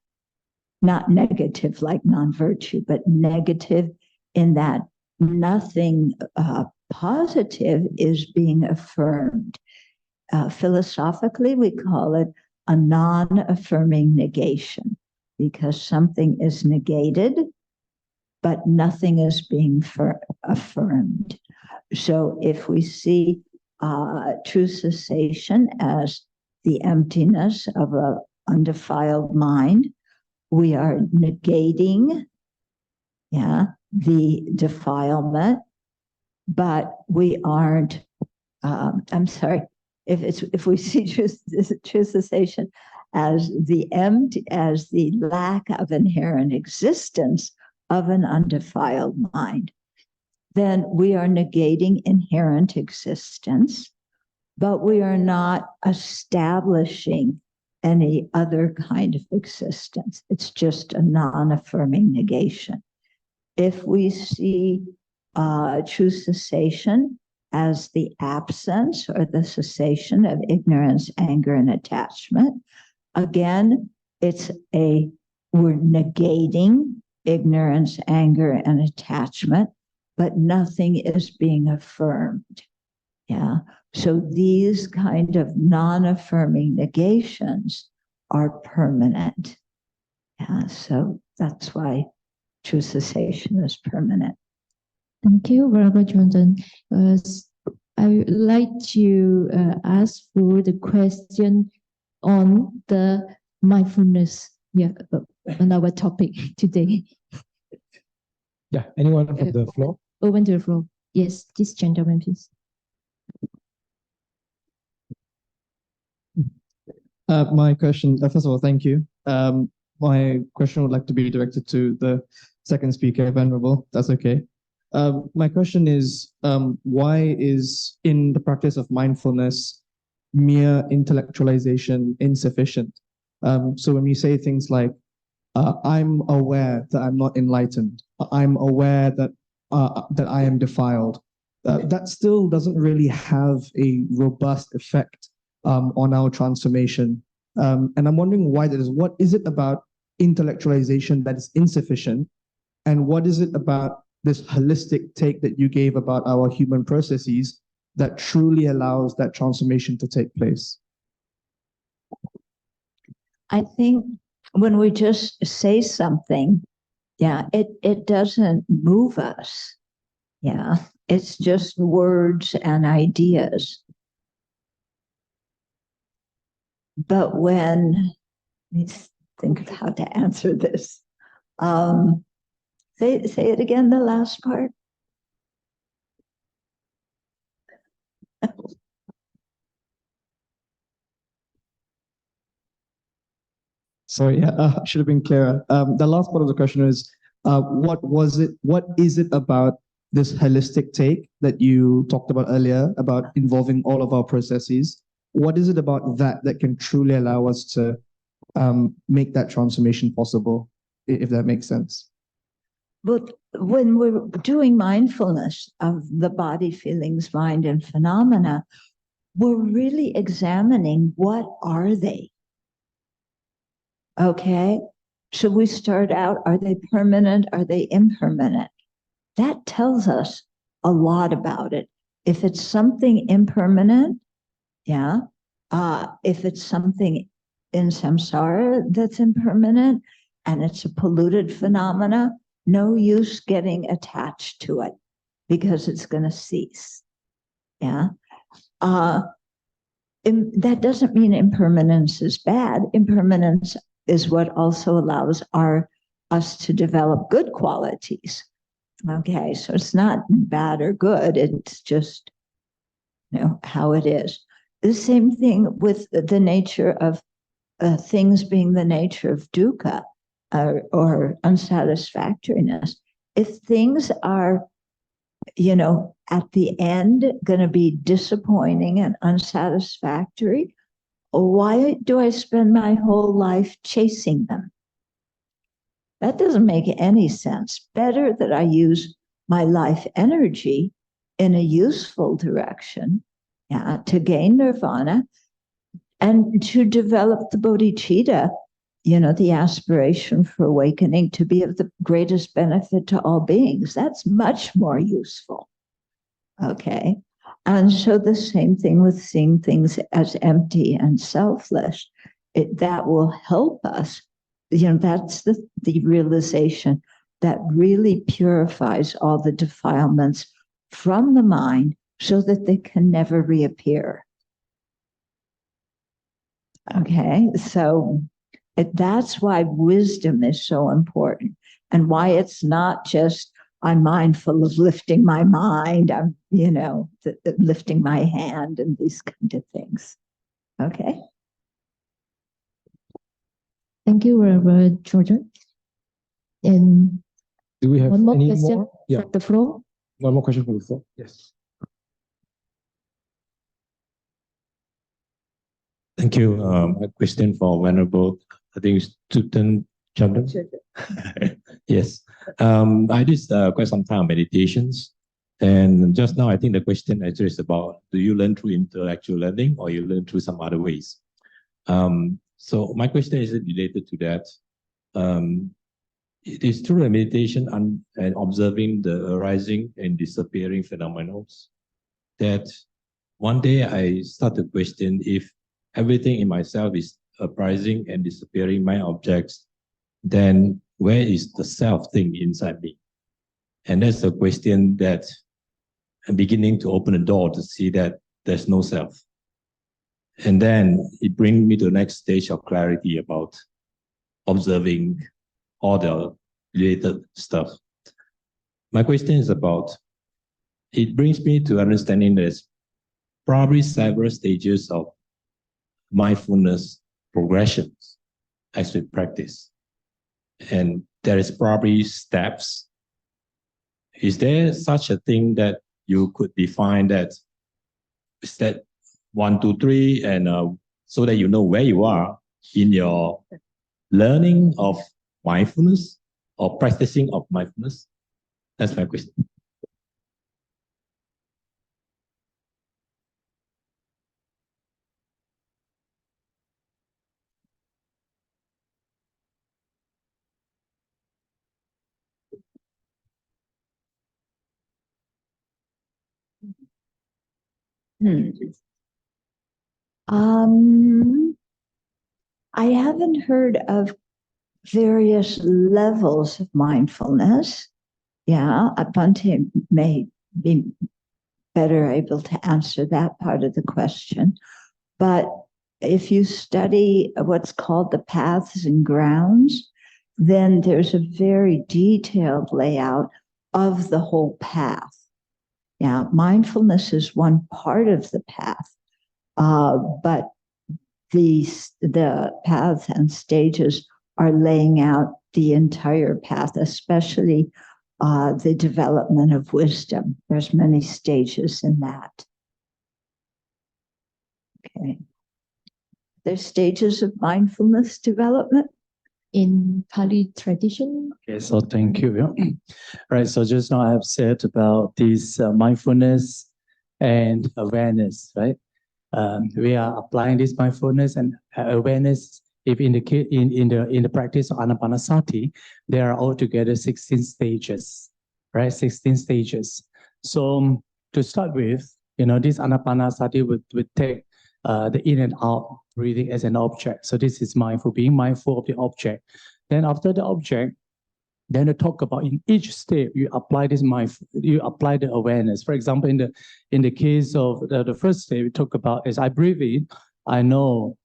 not negative like non-virtue, but negative in that nothing positive is being affirmed. Philosophically, we call it a non-affirming negation, because something is negated, but nothing is being affirmed. So if we see true cessation as the emptiness of an undefiled mind, we are negating, the defilement, but we aren't. I'm sorry. If we see true cessation as the lack of inherent existence of an undefiled mind, then we are negating inherent existence, but we are not establishing any other kind of existence. It's just a non-affirming negation. If we see true cessation as the absence or the cessation of ignorance, anger, and attachment, again, we're negating ignorance, anger, and attachment, but nothing is being affirmed. Yeah. So these kind of non-affirming negations are permanent. Yeah. So that's why true cessation is permanent. Thank you, Venerable Chodron. I would like to ask for the question on the mindfulness, on our topic today. Yeah, anyone from the floor? Open to the floor. Yes, this gentleman, please. My question, first of all, thank you. My question would like to be directed to the second speaker, Venerable. That's okay. My question is, why is in the practice of mindfulness, mere intellectualization insufficient? So when you say things like, I'm aware that I'm not enlightened, I'm aware that that I am defiled, that still doesn't really have a robust effect on our transformation. And I'm wondering why that is. What is it about intellectualization that is insufficient? And what is it about this holistic take that you gave about our human processes that truly allows that transformation to take place? I think when we just say something, it doesn't move us. Yeah, it's just words and ideas. But when, let me think of how to answer this. Say it again, the last part. Sorry, should have been clearer. The last part of the question is, what is it about this holistic take that you talked about earlier, about involving all of our processes? What is it about that can truly allow us to make that transformation possible, if that makes sense? But when we're doing mindfulness of the body, feelings, mind, and phenomena, we're really examining what are they? Okay, should we start out, are they permanent? Are they impermanent? That tells us a lot about it. If it's something impermanent, if it's something in samsara that's impermanent and it's a polluted phenomena, no use getting attached to it because it's going to cease. That doesn't mean impermanence is bad. Impermanence is what also allows us to develop good qualities. Okay, so it's not bad or good. It's just, how it is. The same thing with the nature of things being the nature of dukkha or unsatisfactoriness. If things are, at the end going to be disappointing and unsatisfactory, why do I spend my whole life chasing them? That doesn't make any sense. Better that I use my life energy in a useful direction, to gain nirvana and to develop the bodhicitta, the aspiration for awakening to be of the greatest benefit to all beings. That's much more useful. Okay. And so the same thing with seeing things as empty and selfless. That will help us. That's the realization that really purifies all the defilements from the mind so that they can never reappear. Okay, so that's why wisdom is so important and why it's not just I'm mindful of lifting my mind, I'm, lifting my hand and these kind of things. Okay. Thank you, Venerable Chodron. And do we have one more any question more? Yeah. from the floor? One more question from the floor. Yes. Thank you. A question for Venerable, I think it's Thubten. Yes. I did quite some time meditations. And just now, I think the question actually is about, do you learn through intellectual learning or you learn through some other ways? So my question is related to that. It is through the meditation and observing the arising and disappearing phenomena that one day I start to question if everything in myself is arising and disappearing, my objects, then where is the self thing inside me? And that's the question that I'm beginning to open the door to see that there's no self. And then it brings me to the next stage of clarity about observing all the related stuff. My question is about, it brings me to understanding there's probably several stages of mindfulness progressions as we practice. And there is probably steps. Is there such a thing that you could define that step 1, 2, 3, and so that you know where you are in your learning of mindfulness or practicing of mindfulness? That's my question. I haven't heard of various levels of mindfulness. Yeah, Bhante may be better able to answer that part of the question. But if you study what's called the paths and grounds, then there's a very detailed layout of the whole path. Yeah, mindfulness is one part of the path, but the paths and stages are laying out the entire path, especially the development of wisdom. There's many stages in that. Okay. There's stages of mindfulness development in Pāli tradition. Okay, so thank you. Right, so just now I have said about this mindfulness and awareness, right? We are applying this mindfulness and awareness. If in the practice of Anapanasati, there are altogether 16 stages, right? 16 stages. So to start with, this Anapanasati would take the in and out breathing as an object. So this is mindful, being mindful of the object. Then after the object, then to talk about in each step, you apply this mindful, you apply the awareness. For example, in the case of the first step, we talk about as I breathe in, I know,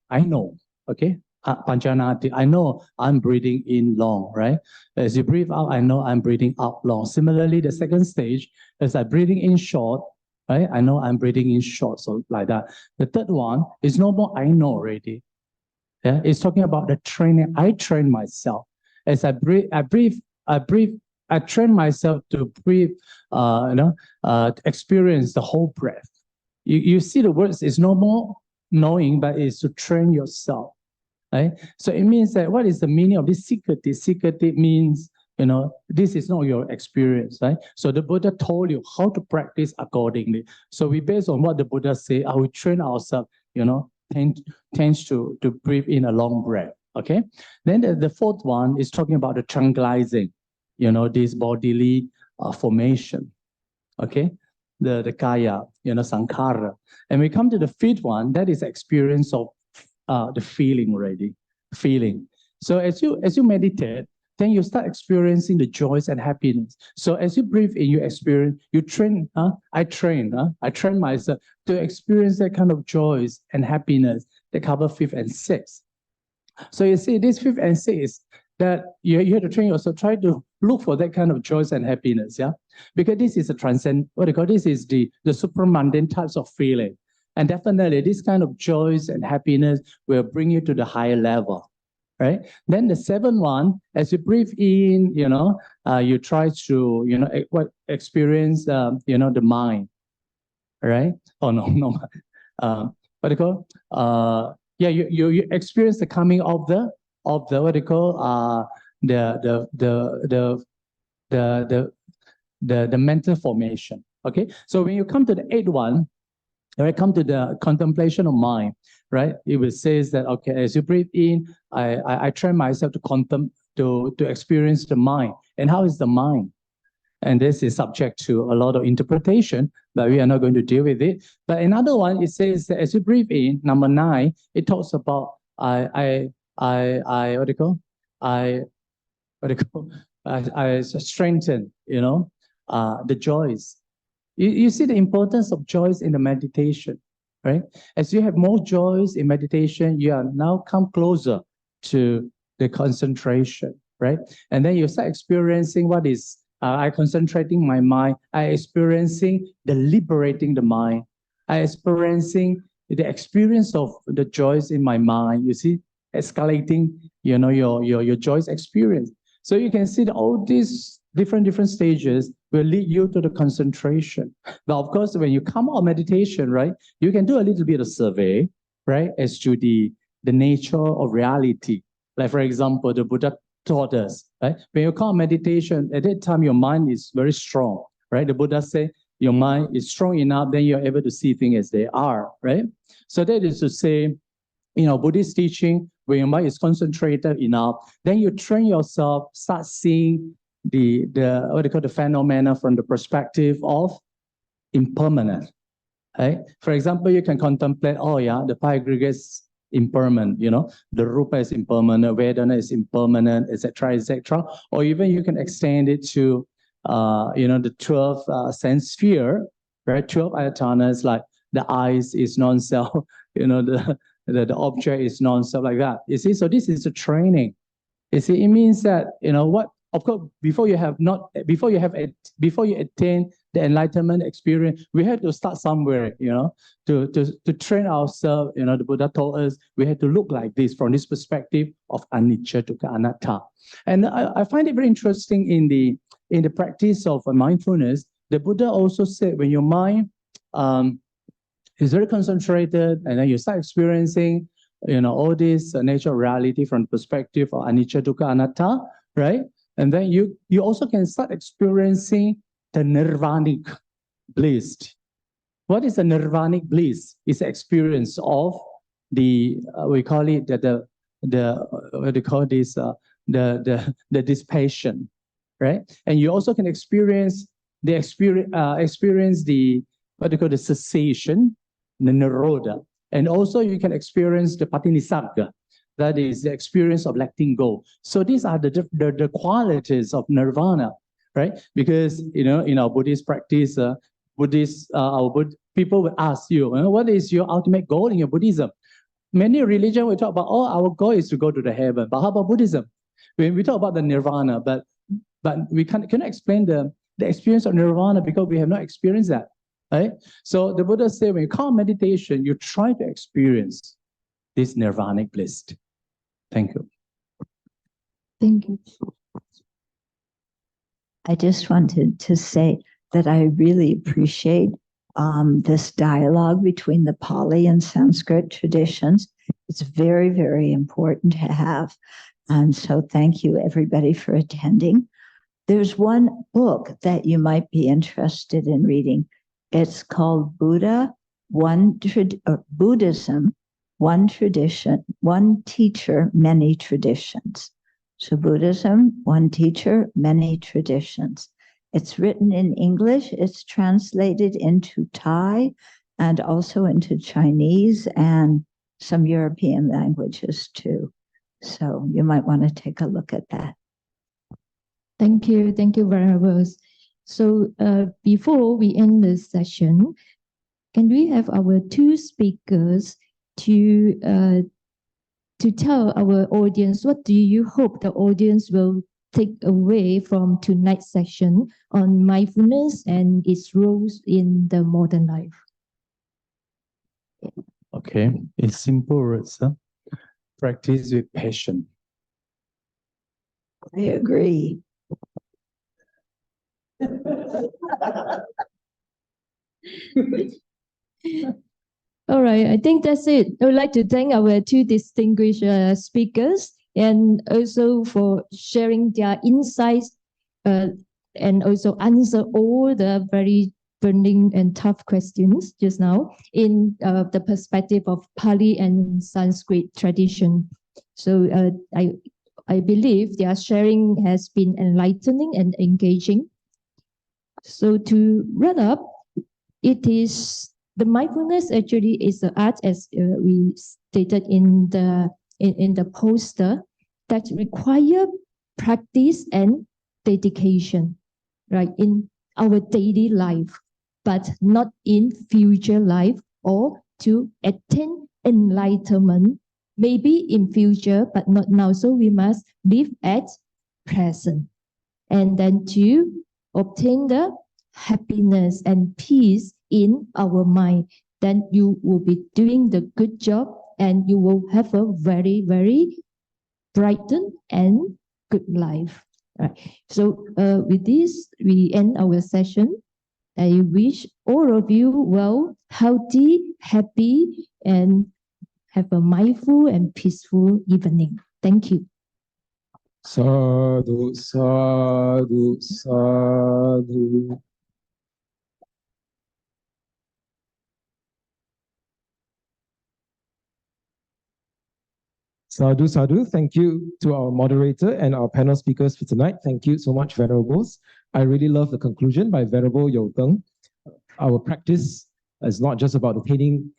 okay? Panjanati, I know I'm breathing in long, right? As you breathe out, I know I'm breathing out long. Similarly, the second stage, as I'm breathing in short, right? I know I'm breathing in short, so like that. The third one is no more I know already. Yeah, it's talking about the training. I train myself. As I train myself to breathe, experience the whole breath. You see the words is no more knowing, but it's to train yourself. Right? So it means that what is the meaning of this sikati? Sikati means, this is not your experience, right? So the Buddha told you how to practice accordingly. So we based on what the Buddha say, I will train ourselves, tends to breathe in a long breath. Okay. Then the fourth one is talking about the tranquilizing, this bodily formation. Okay. The kaya, sankhara. And we come to the fifth one, that is experience of the feeling already, feeling. So as you meditate, then you start experiencing the joys and happiness. So as you breathe in, you experience, you train, I train myself to experience that kind of joys and happiness that cover fifth and sixth. So you see, this fifth and sixth, that you have to train yourself, try to look for that kind of joys and happiness, yeah? Because this is a transcend, this is the supramundane types of feeling. And definitely this kind of joys and happiness will bring you to the higher level, right? Then the seventh one, as you breathe in, you try to, experience, the mind, right? Oh, no. You experience the coming of the mental formation, okay? So when you come to the eighth one, when I come to the contemplation of mind, right? It will say that, okay, as you breathe in, I train myself to experience the mind. And how is the mind? And this is subject to a lot of interpretation, but we are not going to deal with it. But another one, it says that as you breathe in, number 9, it talks about I I strengthen, the joys. You see the importance of joys in the meditation, right? As you have more joys in meditation, you are now come closer to the concentration, right? And then you start experiencing what is, I concentrating my mind, I experiencing the liberating the mind, I experiencing the experience of the joys in my mind, you see, escalating, your joys experience. So you can see that all these different stages will lead you to the concentration. But of course, when you come out of meditation, right, you can do a little bit of survey, right, as to the nature of reality. Like, for example, the Buddha taught us, right, when you come out of meditation, at that time, your mind is very strong, right? The Buddha said, your mind is strong enough, then you're able to see things as they are, right? So that is to say, Buddhist teaching, when your mind is concentrated enough, then you train yourself, start seeing the what they call the phenomena from the perspective of impermanent, right? For example, you can contemplate, oh yeah, the pi aggregates impermanent, the rupa is impermanent, vedana is impermanent, etc., etc. Or even you can extend it to, the 12 sense sphere, right? 12 ayatanas, like the eyes is non-self, the object is non-self, like that. You see, so this is a training. You see, it means that, of course, before you attain the enlightenment experience, we have to start somewhere, to train ourselves. The Buddha told us we have to look like this from this perspective of anicca, dukkha, anatta. And I find it very interesting in the practice of mindfulness. The Buddha also said when your mind is very concentrated, and then you start experiencing, all this natural reality from the perspective of anicca, dukkha, anatta, right? And then you also can start experiencing the nirvanic bliss. What is the nirvanic bliss? It's the experience of the we call it the what do you call this the dissipation, right? And you also can experience the what they call the cessation, the nirodha, and also you can experience the patinisarga. That is the experience of letting go. So these are the qualities of nirvana, right? Because in our Buddhist practice, people will ask you, what is your ultimate goal in your Buddhism? Many religions will talk about, our goal is to go to the heaven. But how about Buddhism? When we talk about the nirvana, but we cannot explain the experience of nirvana because we have not experienced that, right? So the Buddha said, when you come meditation, you try to experience this nirvanic bliss. Thank you. Thank you. I just wanted to say that I really appreciate this dialogue between the Pāli and Sanskrit traditions. It's very, very important to have. And so thank you, everybody, for attending. There's one book that you might be interested in reading. It's called Buddhism, One Tradition, One Teacher, Many Traditions. So Buddhism, One Teacher, Many Traditions. It's written in English. It's translated into Thai and also into Chinese and some European languages too. So you might want to take a look at that. Thank you, Venerable. So before we end this session, can we have our two speakers to tell our audience what do you hope the audience will take away from tonight's session on mindfulness and its roles in the modern life? Okay, in simple words, practice with passion. I agree. All right, I think that's it. I would like to thank our two distinguished speakers and also for sharing their insights and also answer all the very burning and tough questions just now in the perspective of Pali and Sanskrit tradition. So I believe their sharing has been enlightening and engaging. So to wrap up, the mindfulness actually is the art, as we stated in the poster, that require practice and dedication, right, in our daily life, but not in future life or to attain enlightenment, maybe in future, but not now. So we must live at present. And then to obtain the happiness and peace in our mind, then you will be doing the good job and you will have a very, very brightened and good life. Right. So with this, we end our session. I wish all of you well, healthy, happy, and have a mindful and peaceful evening. Thank you. Sadhu, sadhu, sadhu. Sadhu, sadhu. Thank you to our moderator and our panel speakers for tonight. Thank you so much, Venerables. I really love the conclusion by Venerable Deng. Our practice is not just about attaining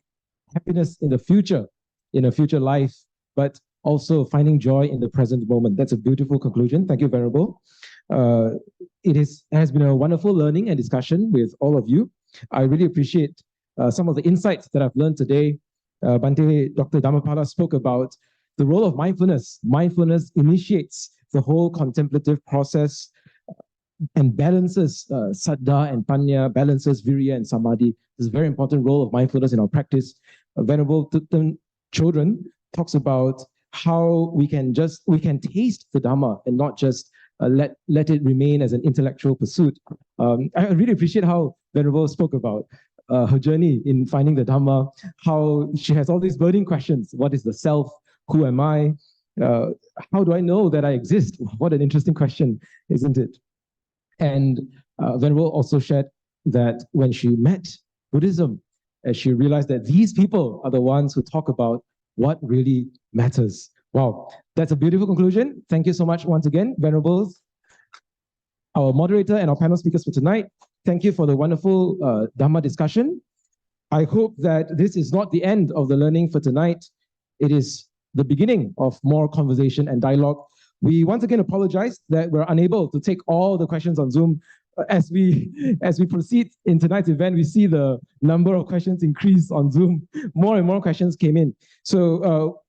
happiness in the future, in a future life, but also finding joy in the present moment. That's a beautiful conclusion. Thank you, Venerable. It has been a wonderful learning and discussion with all of you. I really appreciate some of the insights that I've learned today. Bhante Dr. Dhammapala spoke about the role of mindfulness. Mindfulness initiates the whole contemplative process and balances saddha and panya, balances virya and samadhi. There's a very important role of mindfulness in our practice. Venerable Thubten Chodron talks about how we can taste the Dhamma and not just let it remain as an intellectual pursuit. I really appreciate how Venerable spoke about her journey in finding the Dhamma, how she has all these burning questions. What is the self? Who am I? How do I know that I exist? What an interesting question, isn't it? And Venerable also shared that when she met Buddhism, she realized that these people are the ones who talk about what really matters. Wow, that's a beautiful conclusion. Thank you so much once again, Venerables, our moderator and our panel speakers for tonight. Thank you for the wonderful Dhamma discussion. I hope that this is not the end of the learning for tonight. It is the beginning of more conversation and dialogue. We once again apologize that we're unable to take all the questions on Zoom. As we proceed in tonight's event, we see the number of questions increase on Zoom. More and more questions came in. So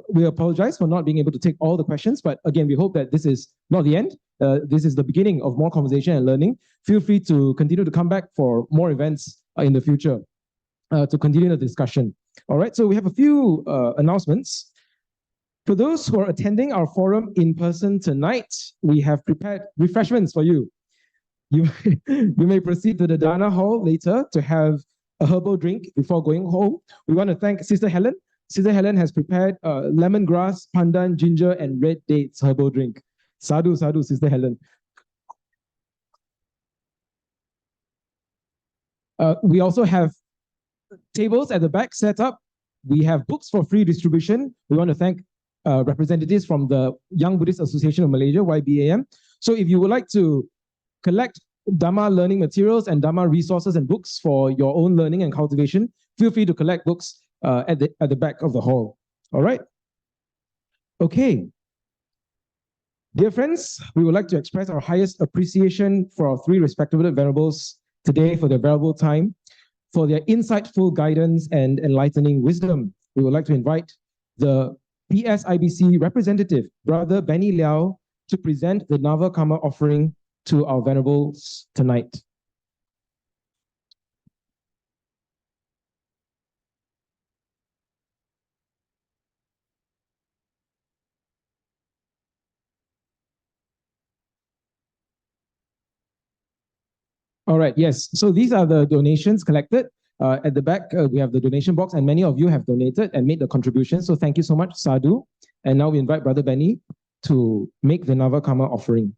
we apologize for not being able to take all the questions, but again, we hope that this is not the end. This is the beginning of more conversation and learning. Feel free to continue to come back for more events in the future to continue the discussion. All right, so we have a few announcements. For those who are attending our forum in person tonight, we have prepared refreshments for you. You may proceed to the Dana Hall later to have a herbal drink before going home. We want to thank Sister Helen. Sister Helen has prepared lemongrass, pandan, ginger, and red dates herbal drink. Sadhu, sadhu, Sister Helen. We also have tables at the back set up. We have books for free distribution. We want to thank representatives from the Young Buddhist Association of Malaysia, YBAM. So if you would like to collect Dhamma learning materials and Dhamma resources and books for your own learning and cultivation, feel free to collect books at the back of the hall. All right? Okay. Dear friends, we would like to express our highest appreciation for our three respected Venerables today for their valuable time, for their insightful guidance and enlightening wisdom. We would like to invite the PSIBC representative, Brother Benny Liao, to present the Nava Karma offering to our Venerables tonight. All right, yes. So these are the donations collected. At the back, we have the donation box, and many of you have donated and made the contribution. So thank you so much, Sadhu. And now we invite Brother Benny to make the Nava Karma offering.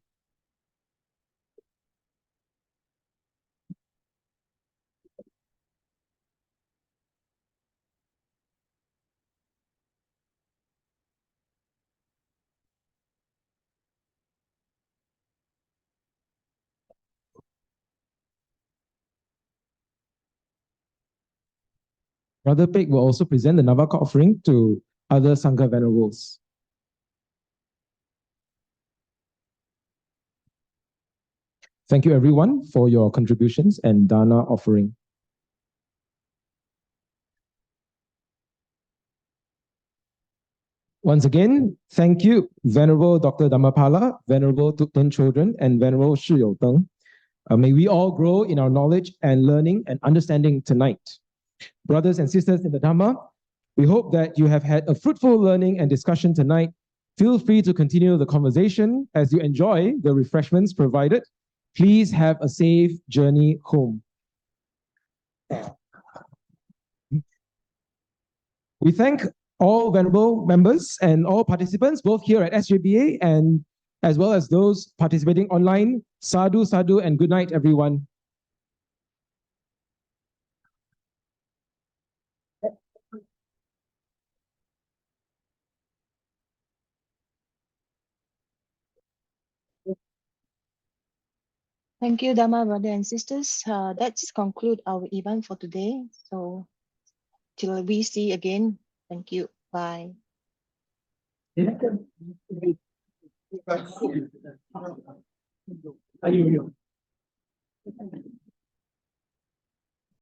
Brother Peg will also present the Navaka offering to other Sangha Venerables. Thank you everyone for your contributions and dana offering. Once again, thank you, Venerable Dr. Dhammapala, Venerable Thubten Chodron, and Venerable Shih Deng. May we all grow in our knowledge and learning and understanding tonight. Brothers and sisters in the Dhamma, we hope that you have had a fruitful learning and discussion tonight. Feel free to continue the conversation as you enjoy the refreshments provided. Please have a safe journey home. We thank all Venerable members and all participants, both here at SJBA and as well as those participating online. Sadhu, sadhu, and good night, everyone. Thank you, Dhamma, brothers and sisters. That's conclude our event for today. So till we see again. Thank you. Bye. Are you?